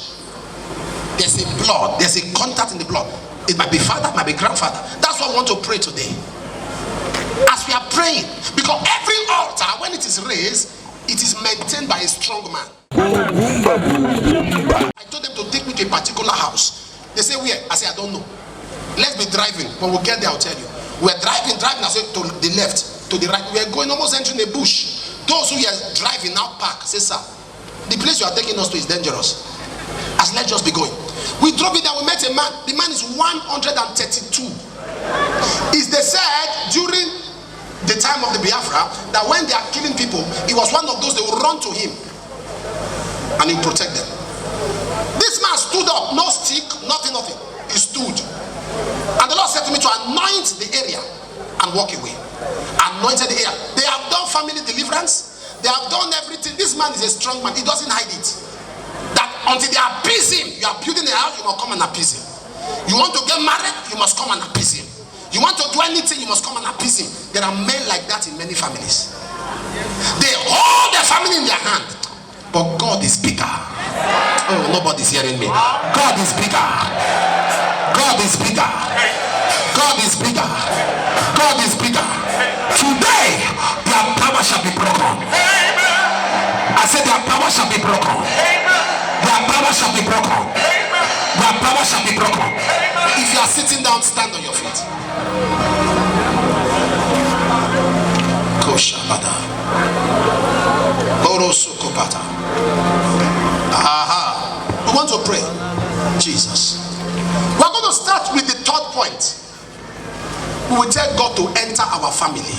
There's a blood, there's a contact in the blood. It might be father, it might be grandfather. That's what I want to pray today. As we are praying, because every altar, when it is raised, it is maintained by a strong man. I told them to take me to a particular house. They say, where? I say, I don't know. Let's be driving. When we get there, I'll tell you. We're driving. I said, to the left, to the right. We're going almost entering a bush. Those who are driving now park. Say, sir, the place you are taking us to is dangerous. As let's just be going. We drove it there. We met a man. The man is 132. Is they said during the time of the Biafra that when they are killing people, he was one of those, they will run to him and he will protect them. This man stood up, no stick, nothing. He stood. And the Lord said to me to anoint the area and walk away. Anointed the area. They have done family deliverance. They have done everything. This man is a strong man. He doesn't hide it. That until they appease him, you are building a house, you must come and appease him. You want to get married, you must come and appease him. You want to do anything, you must come and appease him. There are men like that in many families. They hold their family in their hand, but God is bigger. Oh, nobody's hearing me. God is bigger. God is bigger. God is bigger. God is bigger. Today, their power shall be broken. I said their power shall be broken. Their power shall be broken. Their power shall be broken. If you are sitting down, stand on your feet. Koshabada. Borosokopata. Aha. We want to pray. Jesus. We are going to start with the third point. We will tell God to enter our family.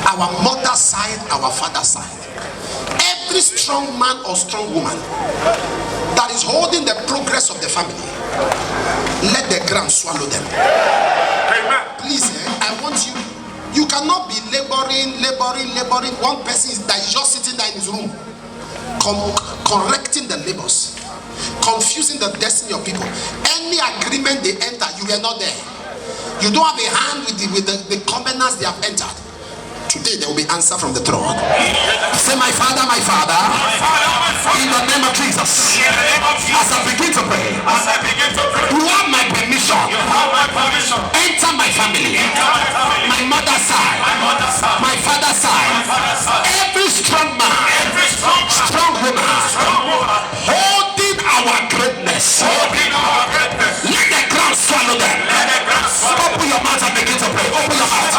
Our mother's side, our father's side. Every strong man or strong woman that is holding the progress of the family, let the ground swallow them. Amen. Please, I want you cannot be laboring. One person that is just sitting there in his room, correcting the labors, confusing the destiny of people. Any agreement they enter, you were not there. You don't have a hand with the covenants they have entered. Today there will be answer from the throne. Say, my father, in the name of Jesus. As I begin to pray, you have my permission. Enter my family. My mother's side, my father's side. Every strong man, strong woman, holding our greatness. Let the ground swallow them. Open your mouth and begin to pray. Open your mouth.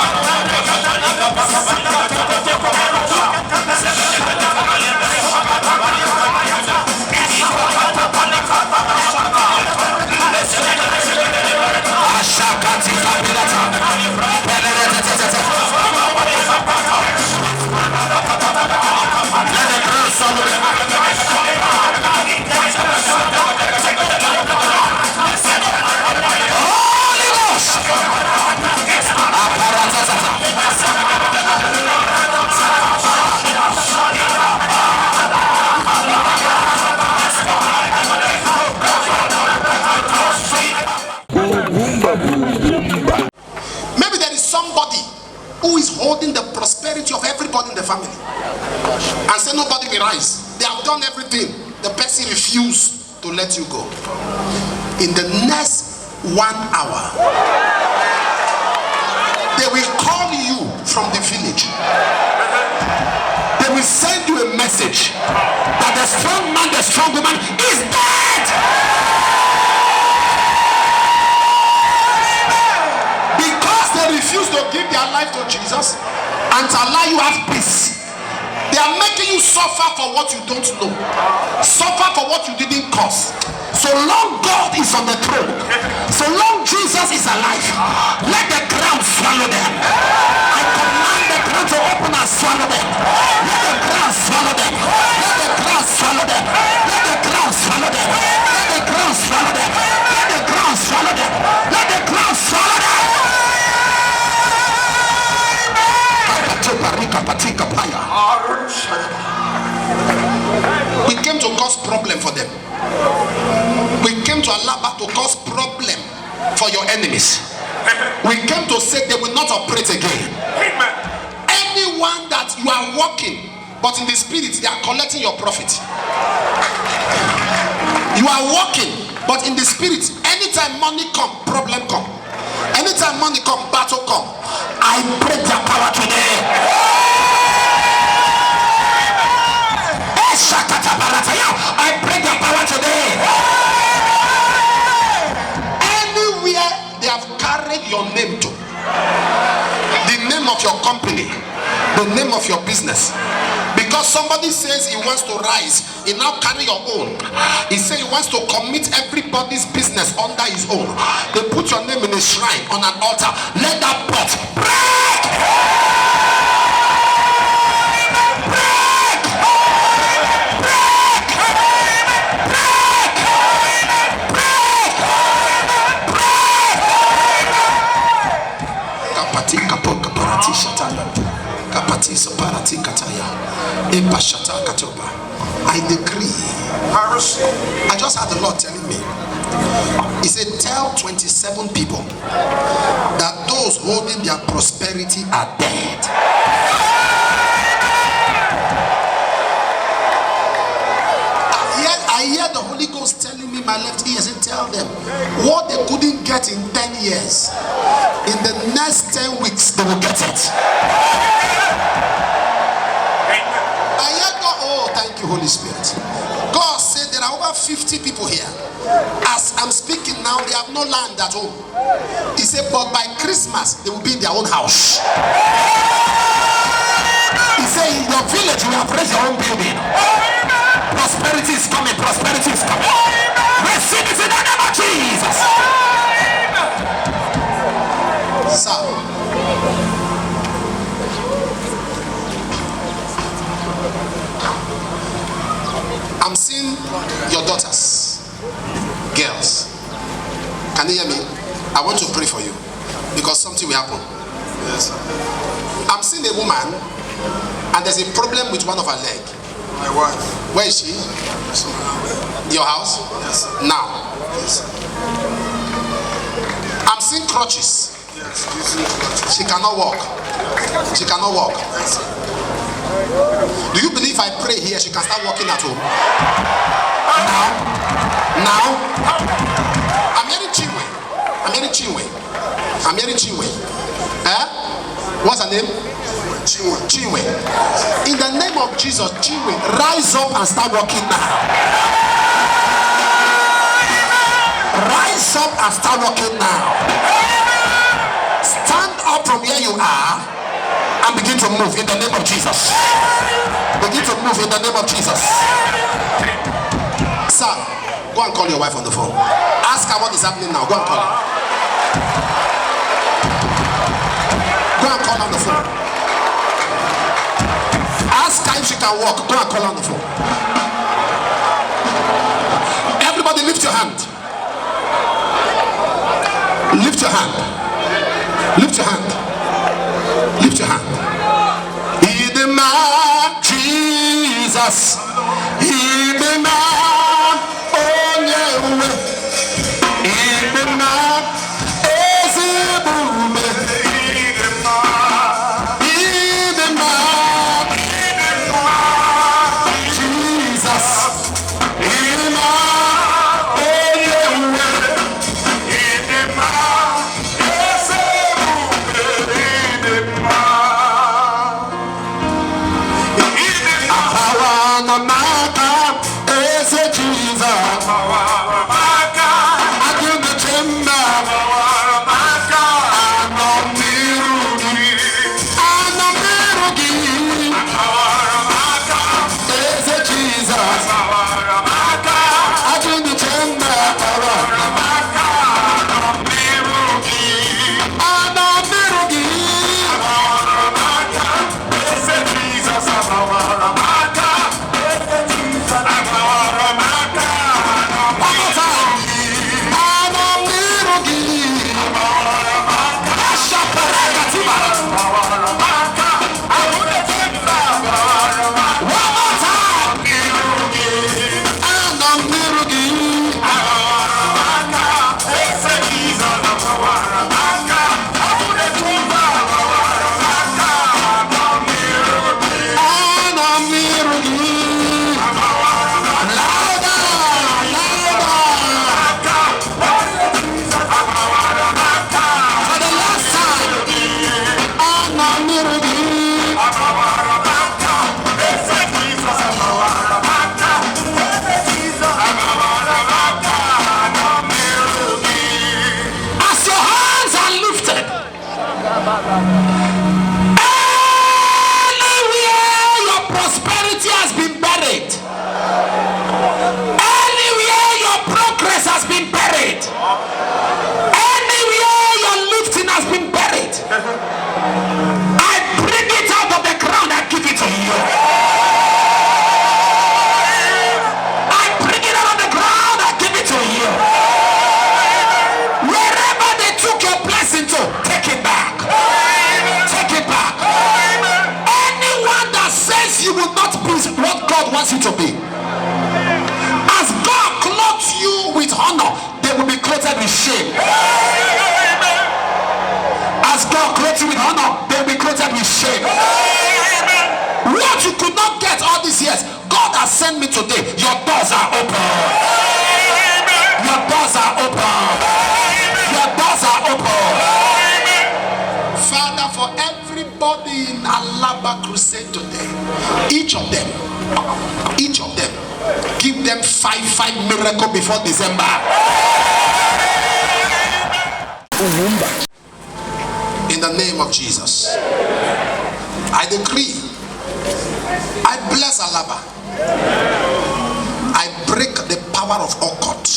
Maybe there is somebody who is holding the prosperity of everybody in the family and say nobody will rise. They have done everything. The person refused to let you go. In the next 1 hour, they will call you from the village. They will send you a message that the strong man, the strong woman is dead. Because they refuse to give their life to Jesus and to allow you have peace. They are making you suffer for what you don't know. Suffer for what you didn't cause. So long God is on the throne, so long Jesus is alive, let the ground swallow them. I command the ground to open and swallow them. Let the ground swallow them. Let the ground swallow them. Let the ground swallow them. Let the ground swallow them. Let the ground swallow them. Let the ground swallow them. We came to cause problem for them. We came to Alaba to cause problem for your enemies. We came to say they will not operate again. Anyone that you are working, but in the spirit they are collecting your profit. You are working, but in the spirit, anytime money come, problem come. Anytime money come, battle come. I break their power today. I break their power today. Anywhere they have carried your name to, the name of your company, the name of your business, Because somebody says he wants to rise, he now carry your own. He says he wants to commit everybody's business under his own. They put your name in a shrine on an altar. Let that pot break. I decree. I just had the Lord telling me. He said, tell 27 people that those holding their prosperity are dead. I hear the Holy Ghost telling me my left ear, and tell them what they couldn't get in 10 years, in the next 10 weeks they will get it. I hear God. Oh, thank you, Holy Spirit. God said there are over 50 people here. As I'm speaking now, they have no land at home. He said, but by Christmas they will be in their own house. He said, in your village you have raised your own building. Prosperity is coming. Prosperity is coming. Receive it in the name of Jesus. Sir, I'm seeing your daughters, girls. Can you hear me? I want to pray for you because something will happen. Yes. I'm seeing a woman and there's a problem with one of her legs. My wife. Where is she? Your house? Yes. Now. Yes. I'm seeing crutches. Yes. Crutches. She cannot walk. She cannot walk. Yes. Do you believe I pray here she can start walking at home? Now. I'm hearing Chinwe. What's her name? Chinwe. In the name of Jesus, Chinwe, rise up and start walking now. Rise up and start walking now. Stand up from where you are and begin to move in the name of Jesus. Begin to move in the name of Jesus. Sir, go and call your wife on the phone. Ask her what is happening now. Go and call her. Go and call her on the phone. Ask her if she can walk. Go and call her on the phone. Everybody lift your hand. Lift your hand. Lift your hand. Lift your hand. In the name of Jesus. In the name of in the name Mama, be shaken. What you could not get all these years, God has sent me today. Your doors are open. Your doors are open. Your doors are open. Father, for everybody in Alaba Crusade today, each of them, give them five miracles before December. Ugwumba. In the name of Jesus, I decree, I bless Alaba. I break the power of occult.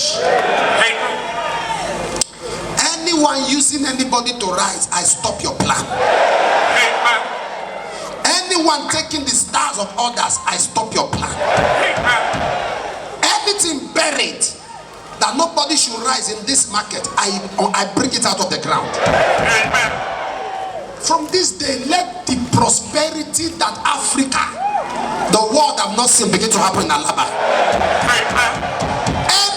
Anyone using anybody to rise, I stop your plan. Anyone taking the stars of others, I stop your plan. Anything buried that nobody should rise in this market, I bring it out of the ground. From this day, let the prosperity that Africa, the world have not seen, begin to happen in Alaba.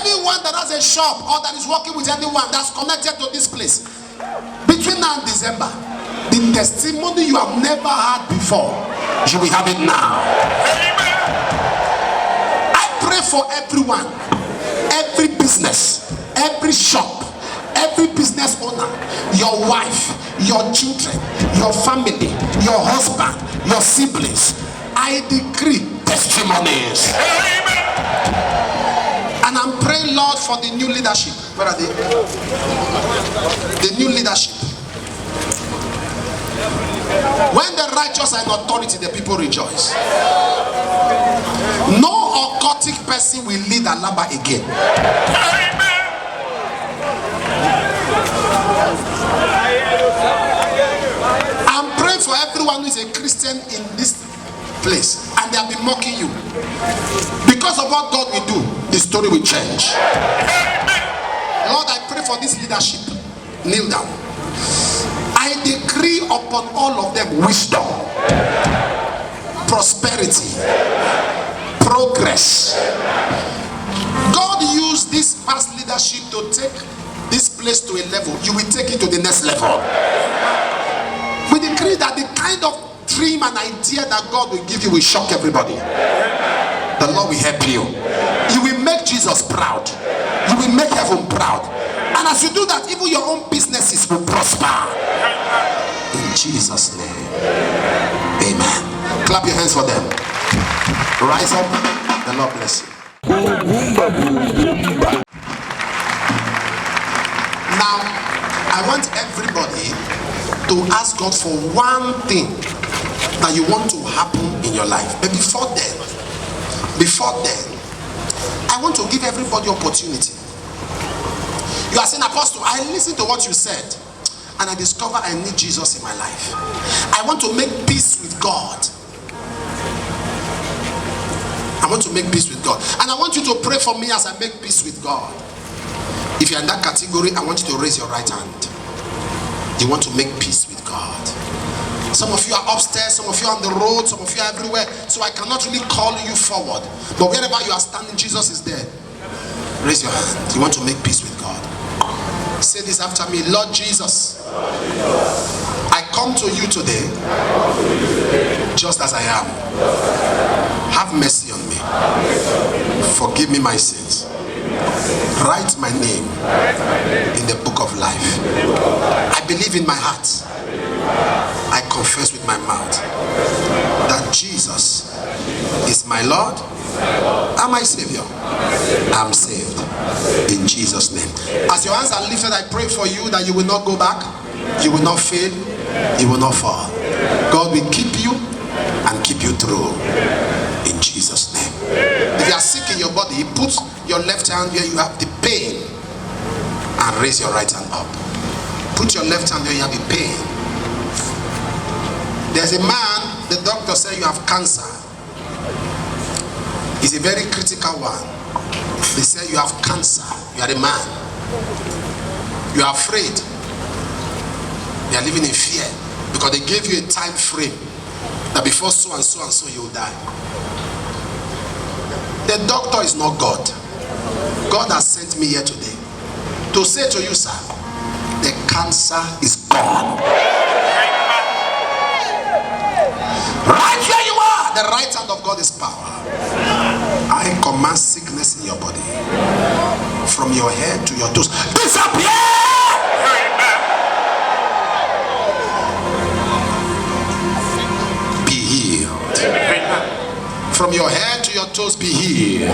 Anyone that has a shop or that is working with anyone that's connected to this place, between now and December, the testimony you have never had before, you will have it now. I pray for everyone, every business, every shop, every business owner, your wife, your children, your family, your husband, your siblings. I decree testimonies. And I'm praying, Lord, for the new leadership. Where are they? The new leadership. When the righteous are in authority, the people rejoice. No occultic person will lead Alaba again. I'm praying for everyone who is a Christian in this place and they have been mocking you. Because of what God will do, the story will change. Lord, I pray for this leadership. Kneel down. I decree upon all of them wisdom, prosperity, progress. God used this past leadership to take this place to a level. You will take it to the next level. We decree that the kind of dream and idea that God will give you will shock everybody. The Lord will help you. You will make Jesus proud. You will make heaven proud. And as you do that, even your own businesses will prosper. In Jesus' name. Amen. Clap your hands for them. Rise up. The Lord bless you. Now, I want everybody to ask God for one thing that you want to happen in your life. But before then, I want to give everybody opportunity. You are saying, Apostle, I listened to what you said and I discover I need Jesus in my life. I want to make peace with God. I want to make peace with God. And I want you to pray for me as I make peace with God. If you're in that category, I want you to raise your right hand. You want to make peace with God. Some of you are upstairs, some of you are on the road, some of you are everywhere. So I cannot really call you forward. But wherever you are standing, Jesus is there. Raise your hand. You want to make peace with God. Say this after me. Lord Jesus, I come to you today just as I am. Have mercy on me. Forgive me my sins. Write my name in the book of life. I believe in my heart. I confess with my mouth that Jesus is my Lord and my Savior. I'm saved in Jesus' name. As your hands are lifted, I pray for you that you will not go back, you will not fail, you will not fall. God will keep you and keep you through in Jesus' name. If you are sick in your body, put your left hand where you have the pain and raise your right hand up. Put your left hand where you have the pain. There's a man, the doctor said you have cancer. It's a very critical one. They say you have cancer. You are a man. You are afraid. You are living in fear because they gave you a time frame that before so and so and so you will die. The doctor is not God. God has sent me here today to say to you, sir, the cancer is gone. Right where you are. The right hand of God is power. I command sickness in your body. From your head to your toes. Disappear! Be healed. From your head to your toes, be healed.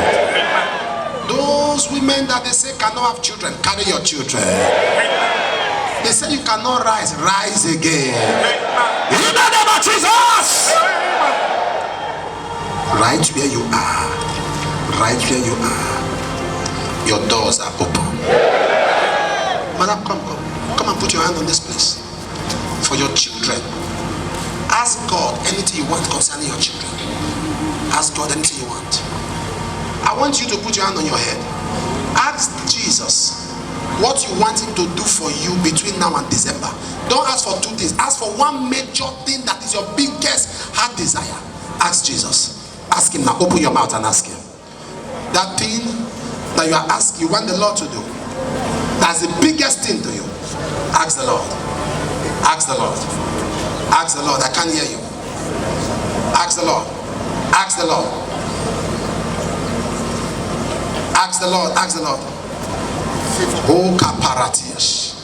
Those women that they say cannot have children, carry your children. They say you cannot rise, rise again. In the name of Jesus. Right where you are, right where you are, your doors are open. Madam, come and put your hand on this place. For your children, ask God anything you want concerning your children. Ask God anything you want. I want you to put your hand on your head. Ask Jesus what you want him to do for you between now and December. Don't ask for 2 things. Ask for one major thing that is your biggest heart desire. Ask Jesus. Ask him now. Open your mouth and ask him. That thing that you are asking, you want the Lord to do, that's the biggest thing to you. Ask the Lord. Ask the Lord. Ask the Lord. I can't hear you. Ask the Lord. Ask the Lord. Ask the Lord. Ask the Lord. Oh, kaparatias.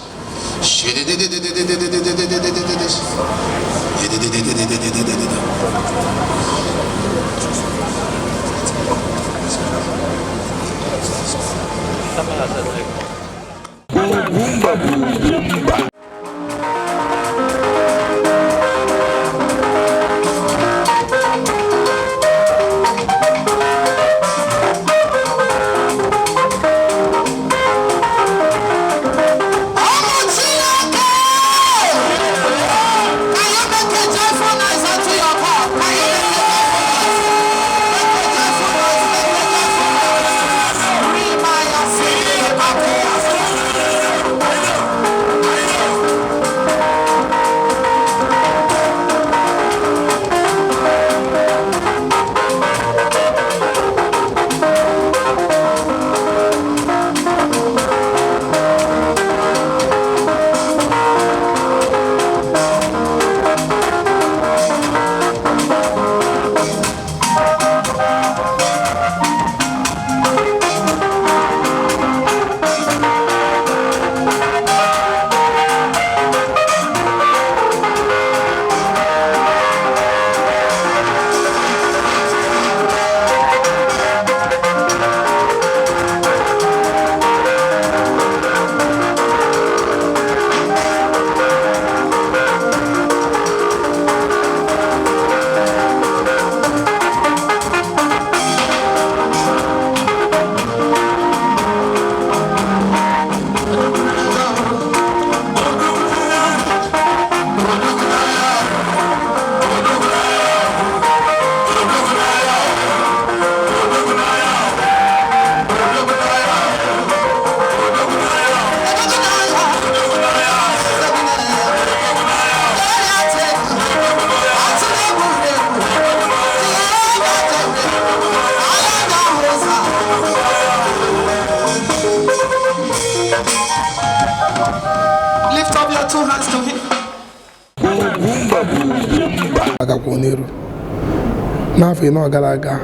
N'afọ ịnọ gara aga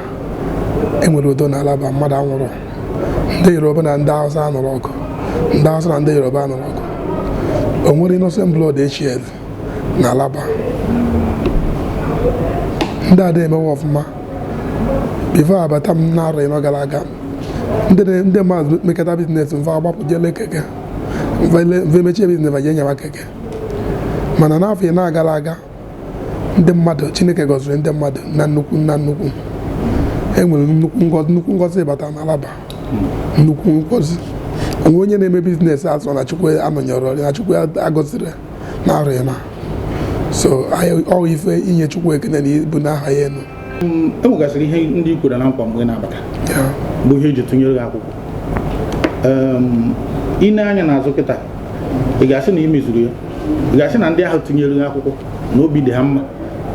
enwere udo na Alaba, mmadụ anwụrụ, ndị Yoruba na ndị Hausa anụrụ ọgụ, ndị Hausa na ndị Yoruba anụrụ ọgụ. O nwere innocent blood echiel na Alaba. Ndị ada emewe ọfụma bifo abata m n'arọ ịnọ gara aga, ndị mmadụ mekọta biznes mfe agbapụ jele keke mfe mechie biznes vaje nyewa keke. Mana n'afọ ịnọ gara aga ndị mmadụ Chineke gọziri ndị mmadụ na nnukwu enwere nnukwu ngọzi bata n'Alaba, nnukwu ngọzi. Onwe onye na-eme biznes asọ na Chukwu anọnyere na Chukwu agọziri na arọ ya na so ọ ife inye Chukwu ekene na ibu n'aha ya enu. Enwegasịrị ihe ndị kwuru na nkwa mgbe na-abata bụ ihe eji tụnyere gị akwụkwọ. Ị na-anya n'azụ kịta, ị ga-asị na ị mezuru ya, ị ga-asị na ndị ahụ tụnyere gị akwụkwọ na obi dị ha mma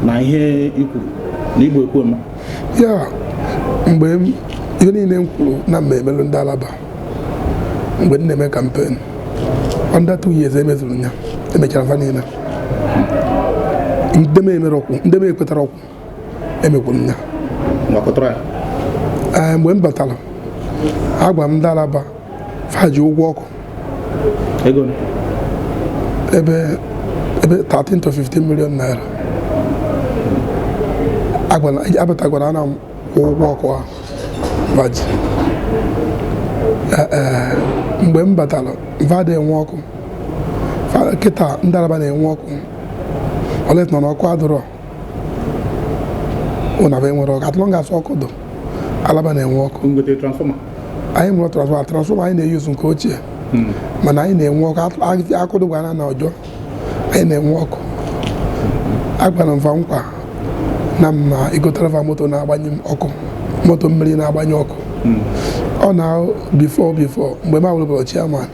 na ihe ikwu na Igbo ekwu eme. Ya mgbe ihe niile m kwuru na mmemme ndị Alaba mgbe m na-eme kampen under 2 years emezuru ya, emechara fa niile. Ndị m ekwetara ọkwụ emekwuru ya mgbe m batara agwa m ndị Alaba faji ụgwọ ọkụ ebe 13 to 15 million naira abatagwara ana m ụgwọ ọkụ ahụ faji mgbe m batara mfada enwe ọkụ kịta ndị Alaba na-enwe ọkụ olet nọ n'ọkụ adụrọ ụnaba enwere ọkụ atụlọ ga-asụ ọkụ dụ Alaba na-enwe ọkụ anyị nwere transfọma anyị na-eyuzu nke ochie mana anyị na-enwe ọkụ akụdụ gwara na ọjọọ anyị na-enwe ọkụ agwara mfa nkwa na m na igotere moto na-agbanye ọkụ moto mmiri na-agbanye ọkụ ọ na bifo mgbe m awụrụbụrụ chairman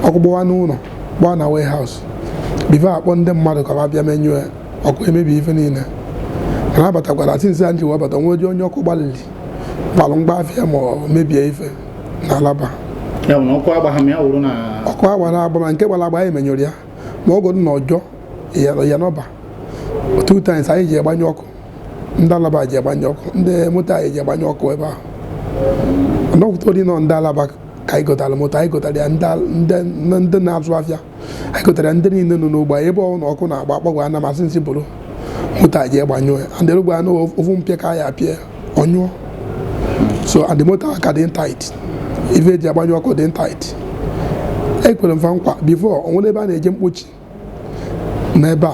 ọkụ gbawa n'ụlọ gbawa na warehouse bifo akpọ ndị mmadụ ka ba bịa menyụọ ọkụ emebi ife niile mana abatakwara tinsi a nji wabata nweji onye ọkụ gbalịrị gbalụ mgba afịa ma ọ mebie ife na Alaba ọkụ agbara agba nke gbara agba anyị menyụrụ ya ma ọ godu na ọjọọ ya n'ọba 2 times anyị ji egbanye ọkụ ndị Alaba ji egbanye ọkụ ndị moto anyị ji egbanye ọkụ ebe ahụ n'ọkụtụ nọ ndị Alaba ka anyị gotara moto anyị gotara ya ndị na-azụ afịa anyị gotara ndị niile nọ n'ogbe ebe ọ na ọkụ na-agba akpọgwa na masị nsị bụrụ moto anyị ji egbanyụ ya ndị ogbe anụ ofu mpịa ka ya apịa ọnyụọ so and the motor aka dị tight ife eji agbanye ọkụ dị tight ekwere mfa nkwa before onwere ebe a na-eje mkpochi n'ebe a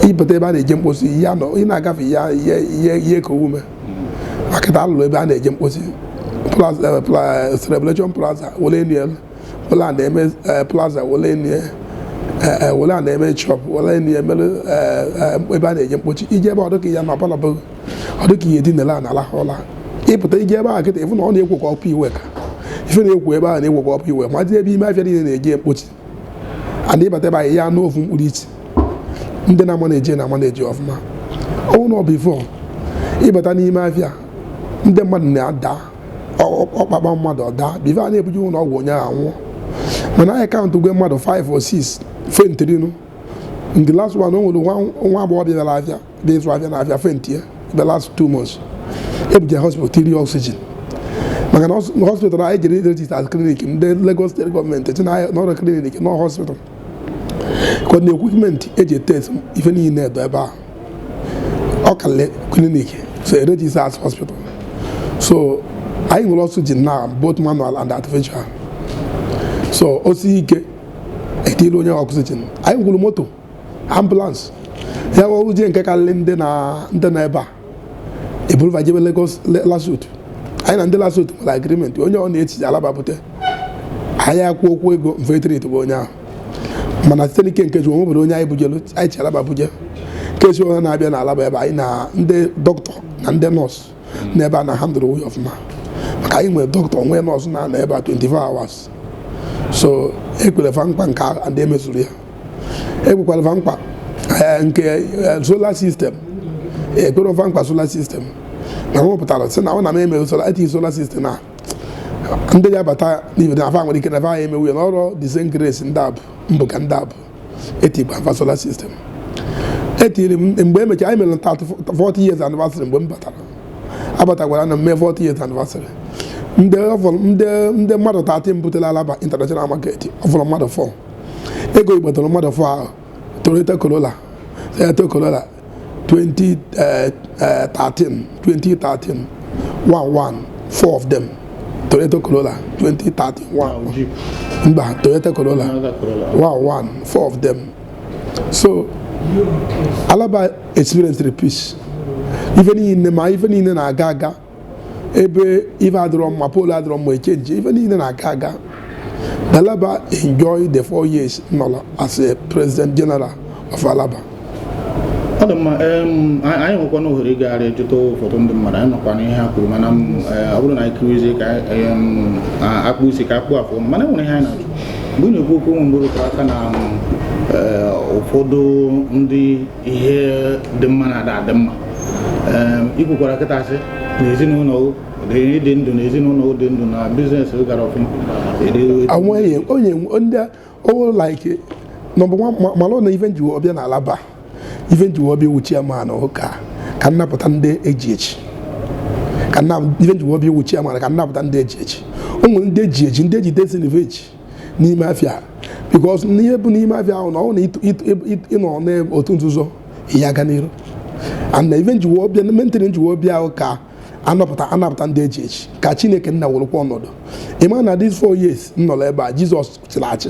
ịpụta ebe a na-eje mkposi ya nọ ị na-agafe ya ihe ka ume makịta alụrụ ebe a na-eje mkposi Celebration Plaza wole enu wole na-eme plaza wole enu wole na-eme shop wole enu emere ebe a na-eje mkpochi ije ebe ọdụka ya na ọbụla ọdụka ihe dị n'ala na alahụla ịpụta ije ebe a kịta ifu na ọ na-ekwo ka ọpụ iwe ka ife na-ekwo ebe a na-ekwo ka ọpụ iwe ma dị ebe ime afịa niile na-eje mkpochi ana ịbata ebe anyị ya n'ofu mkpụrụ ichi ndị na-ama na-eje ọfụma ọnwụ na bifo ịbata n'ime afịa ndị mmadụ na-ada ọkpakpa mmadụ ọda bifo a na-ebuji ụlọ ọgwụ onye anwụọ mana anyị kaụntụ gwe mmadụ 5 or 6 fentrinu the last one o nwere nwa agbọghọ bịara afịa dị ịzụ afịa na afịa fentie the last 2 months ebuje hospital tiri oxygen maka na hospital anyị jere register as clinic ndị Lagos State gọọmenti eti na ọrụ clinic na hospital ka na equipment eji test ife niile edo ebe ahụ ọ kale clinic so register as hospital so anyị nwere oxygen na both manual and artificial so osi ike etiri onye oxygen anyị gwuru moto ambulance ya uje nke karịrị ndị na ebe a eburu vajebe Lagos lasut anyị na ndị lasut nwere agreement onye ọ na-echi Alaba bute anyị akwụ okwu ego mfe trit bụ onye ahụ mana site n'ike nke juo nwebere onye anyị bujelu anyị chi Alaba buje kesi onye na-abịa na Alaba ebe anyị na ndị dọkịta na ndị nọọsụ n'ebe a na handụrụ nwunye ọfụma maka anyị nwere dọkịta nwee nọọsụ na ebe a 24 hours so ekwere fa mkpa nke ahụ ndị emezuru ya ekwekwara fa mkpa nke solar system ekwere fa mkpa solar system na nwepụtara sị na ọ na m eme eti solar system na ndị ya bata n'ibe na afa nwere ike na afa ya emewu ya na ọrụ design grace ndị abụ mbụ ka ndị abụ etigba mfa solar system etiri mgbe emechara anyị mere 40 years anniversary mgbe m batara abatakwara na mme 40 years anniversary ndị mmadụ 13 butere Alaba international market ọfụrụ mmadụ 4 ego igbatara mmadụ 4 ahụ Toyota Corolla 2013 4 of them Toyota Corolla 2013 mba Toyota Corolla 4 of them so Alaba experienced peace ife niile na-aga aga ebe ife adịrọ mma polu adịrọ mma echenji ife niile na-aga aga Alaba enjoy the 4 years nọla as a president general of Alaba. Ọ dị mma anyị nwekwa na ohere ịgagharị jụta ụfọdụ ndị mmadụ anyị nọkwa n'ihe ha kwuru mana ọ bụrụ na anyị kirizie ka akpụ isi ka akpụ afọ mana enwere ihe anyị na-ajụ mgbe ị na-ekwu okwu ụmụ mgboro aka na ụfọdụ ndị ihe dị mma na adị mma ikwukwara kịta asị na ezinụlọ dị ndụ na ezinụlọ dị ndụ na biznes gara ọfụma onye ndị ọwụ like number one malụ na ife njiwe ọbịa na Alaba ife njiwe ọbịa wuchi ama na ụka ka nnapụta ndị eji eji ka ife nji obi wuchi amara ka nnapụta ndị eji eji o nwere ndị eji eji ndị eji desiniveji n'ime afịa because n'ihe bụ n'ime afịa ahụ na ọ na ịnọ n'otu nzuzo ya aga n'iru and na ife njiwe ọbịa mentịrị njiwe ọbịa ahụ ka anapụta ndị eji eji ka Chineke nna werukwa ọnọdụ ịma na these 4 years m nọrọ ebe a Jizọs chịrị achị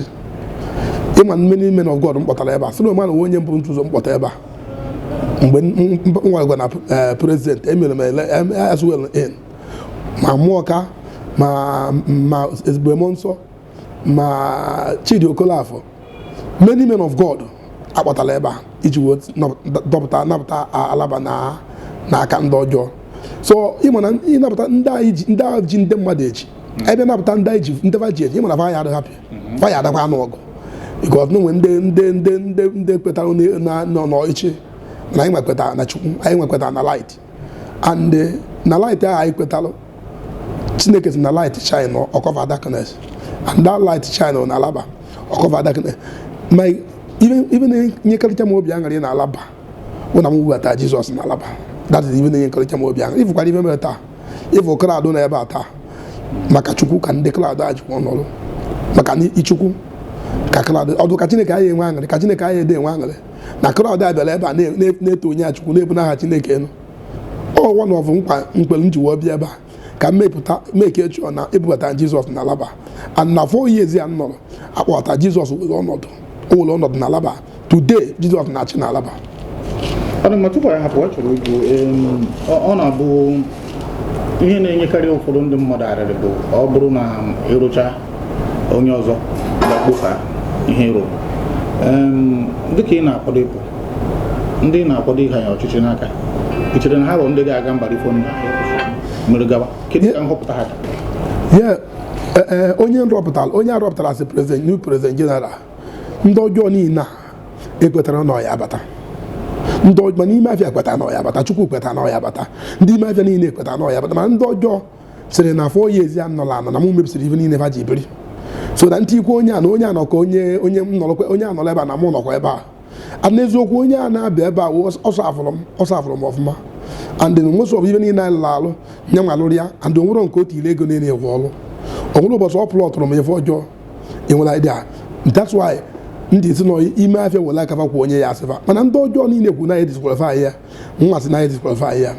ịma many men of God mkpọtara ebe a Suleman nwe onye mbụ nzuzo mkpọta ebe a mgbe nwagwa na president emere m as well in ma Muoka ma Ezigbo Nsọ ma Chidi Okolafọ many men of God akpọtara ebe a iji napụta Alaba n'aka ndị ọjọọ so ịma na ịnapụta ndị agha ji ndị mmadụ eji ebe napụta ndị ji ndeba ji eji ịma na faya adịghị hapi faya adakwa anụ ọgụ because n'onwe ndị kpetara n'ọchị na anyị nwekwetara na Chukwu anyị nwekwetara na light and na light ahụ anyị kwetalụ Chineke si na light shine or cover darkness and that light shine on Alaba or cover darkness my even nye karịcha m obi aṅụrị na Alaba bụ na m wubata Jizọs na Alaba that is even nye karịcha m obi aṅụrị ifukwara ife mere taa ifu crowd na ebe a taa maka Chukwu ka ndị crowd a jikwa ọnọrụ maka Chukwu ka crowd ọdụ ka Chineke anyị enwe aṅụrị ka Chineke anyị ede enwe aṅụrị na crowd a bịara ebe a na-eto onye Chukwu na-ebu n'aha Chineke enu ọ one of nkwa mkpere njiwe ọbịa ebe a ka mmeke chụọ na ebubata Jizọs na Alaba and na 4 years ya nọrọ akpọta Jizọs were ọnọdụ na Alaba today Jizọs na-achị na Alaba tupu anyị hapụ chọrọ igwu ọ na-abụ ihe na-enyekarị ụfọdụ ndị mmadụ arịrị bụ ọ bụrụ na ịrụcha onye ọzọ ga-akpụfa ihe ịrụ dịka ị na-akwado ịpụ ndị na-akwado ihe anya ọchịchị n'aka ị chere na ha bụ ndị ga-aga mba ifo mere gawa kedu ka nhọpụta ha onye arọpụtara asị new president general ndị ọjọọ niile a ekwetara na ọya abata ndị ọjọọ n'ime afịa ekwetara na ọya abata Chukwu kwetara na ọya abata ndị ime afịa niile ekwetara na ọya abata mana ndị ọjọọ sịrị na 4 years ya nọla anọ na mụ mebisiri ife niile ha ji biri so na ntị ikwu onye a na onye anọ ka onye anọrọ ebe a na mụ nọkwa ebe a and n'eziokwu onye a na-abịa ebe a ọsọ afụrụ m ọfụma and nwesọ bụ ife niile anyị lụrụ alụ nye m alụrụ ya and onwere nke otu ile ego na-enye evu ọlụ onwere ụbọchị ọ plọtụrụ m efe ọjọọ enwere idea that's why ndị isi nọ ime afịa were aka kwa onye ya asịfa mana ndị ọjọọ niile kwu na ya disqualify ya nmasị na ya disqualify ya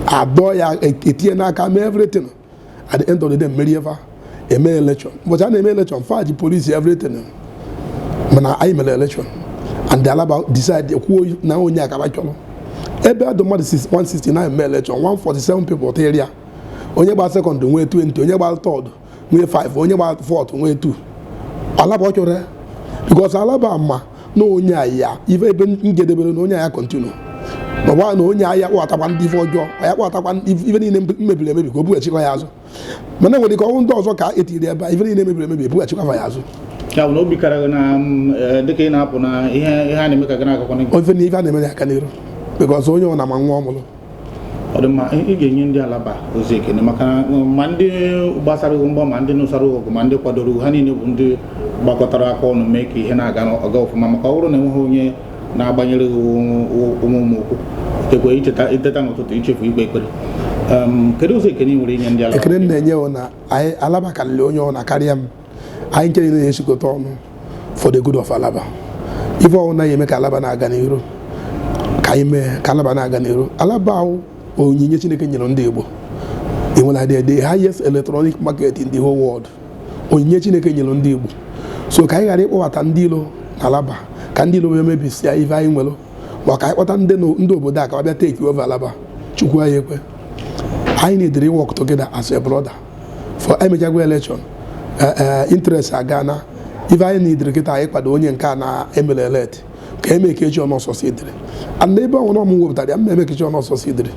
adọ ya etinye n'aka mee everything at the end of the day mmeri eva eme election ụbọchị a na-eme election faji polisi everything mana anyị mere election and the Alaba decide kwuo na onye akaba chọrọ ebe adụ mmadụ 169 eme election 147 people tell ya onye gba second nwee 20 onye gba third nwee 5 onye gba fourth nwee 2 Alaba ọ chọrọ because Alaba ma na onye ahịa ife ebe ngedebere na onye ahịa continue na onye ahịa kpọtakwa ndị ife ọjọọ ahịa kpọtakwa ife niile mebiri emebi ka o bughachikwa ya azụ mana nwere ka ọnwụ ndị ọzọ ka etiri ebe ife niile mebiri emebi ebughachikwa ya azụ ya bụ na obi karịrị na dịka ị na-apụ na ihe a na-eme ka gana agakwa n'ihu ife na ife a na-eme aka n'iru because onye ọ na-ama nwa ọmụrụ ọ dị mma ị ga-enye ndị Alaba ozi ekene maka na ma ndị gbasara mgba ma ndị nụsara ọgụ ma ndị kwadoro ha niile bụ ndị gbakọtara aka ọnụ mee ka ihe na-aga ọfụma maka ọ bụrụ na enweghị onye na-agbanyere ụmụ okwu ekwe iteta n'ụtụtụ ichefu ikpe ekpere kedu ụzọ ekene nwere inye ndị Alaba ekene na-enye na anyị Alaba karịrị onye ọ na-akarịa m anyị nke niile na-esikọta ọnụ for the good of Alaba ife ọnwụ naghị eme ka Alaba na-aga n'iru ka anyị mee ka Alaba na-aga n'iru Alaba ahụ onyinye Chineke nyere ndị Igbo enwere the highest electronic market in the whole world onyinye Chineke nyere ndị Igbo so ka anyị ghara ịkpọbata ndị ilo na Alaba ka ndị ilo wee mebisia ife anyị nwere ma ka anyị kpọta ndị obodo a ka ọ bịa take over Alaba Chukwu anyị ekwe anyị need work together as a brother for emechagwa election interest aga na ife anyị need kịta anyị kwado onye nke a na-emere elect ka emekechi ọnọsọ sidiri and ebe ọnwụrụ ọmụ wepụtara ya mmemekechi ọnọsọ sidiri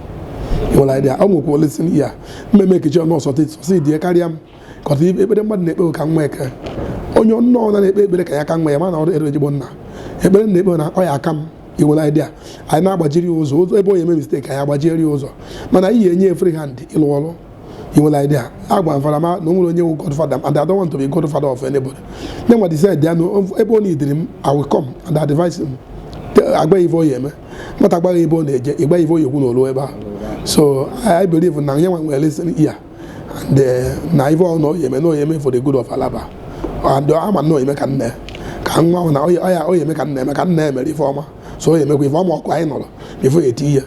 ịwela idea ọ nwekwa olesin ya mmemekechi ọnọsọ sidie karịa m kọta ekpere mmadụ na-ekpe ka nwa eke onye nnọọ na-ekpe ekpere ka ya ka nwa ya mana ọrụ ere ejigbo nna ekpere na-ekpe na ọ ya aka m iwela idea anyị na-agbajiri ụzọ ebe onye eme mistake anyị agbajiri ụzọ mana iyi enye free hand ịlụ ọrụ iwela idea agba mfara ma na o nwere onye wu godfather and I don't want to be godfather of anybody then what he said ya no ebe ọ na-idiri m I will come and advise him agba ife oyi eme nwata gbara ebe ọ na-eje ịgba ife oyekwu n'olu ebe a so I believe na nye nwa nwere listen here and na ife ọ na oyeme na oyeme for the good of Alaba and ama na oyeme ka nne ka nwa na oyeme ka nne ka nne emere ife ọma so oyemekwa ife ọma ọkụ anyị nọrọ before eti ihe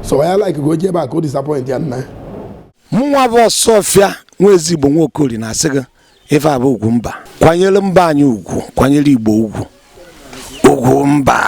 so ya like go je ebe a ka o disappoint ya nna mụnwa bụ Ọsọfịa nwa ezigbo Nwokori na-asị gị ife a bụ Ugwumba kwanyere mba anyị ugwu kwanyere Igbo ugwu Ugwumba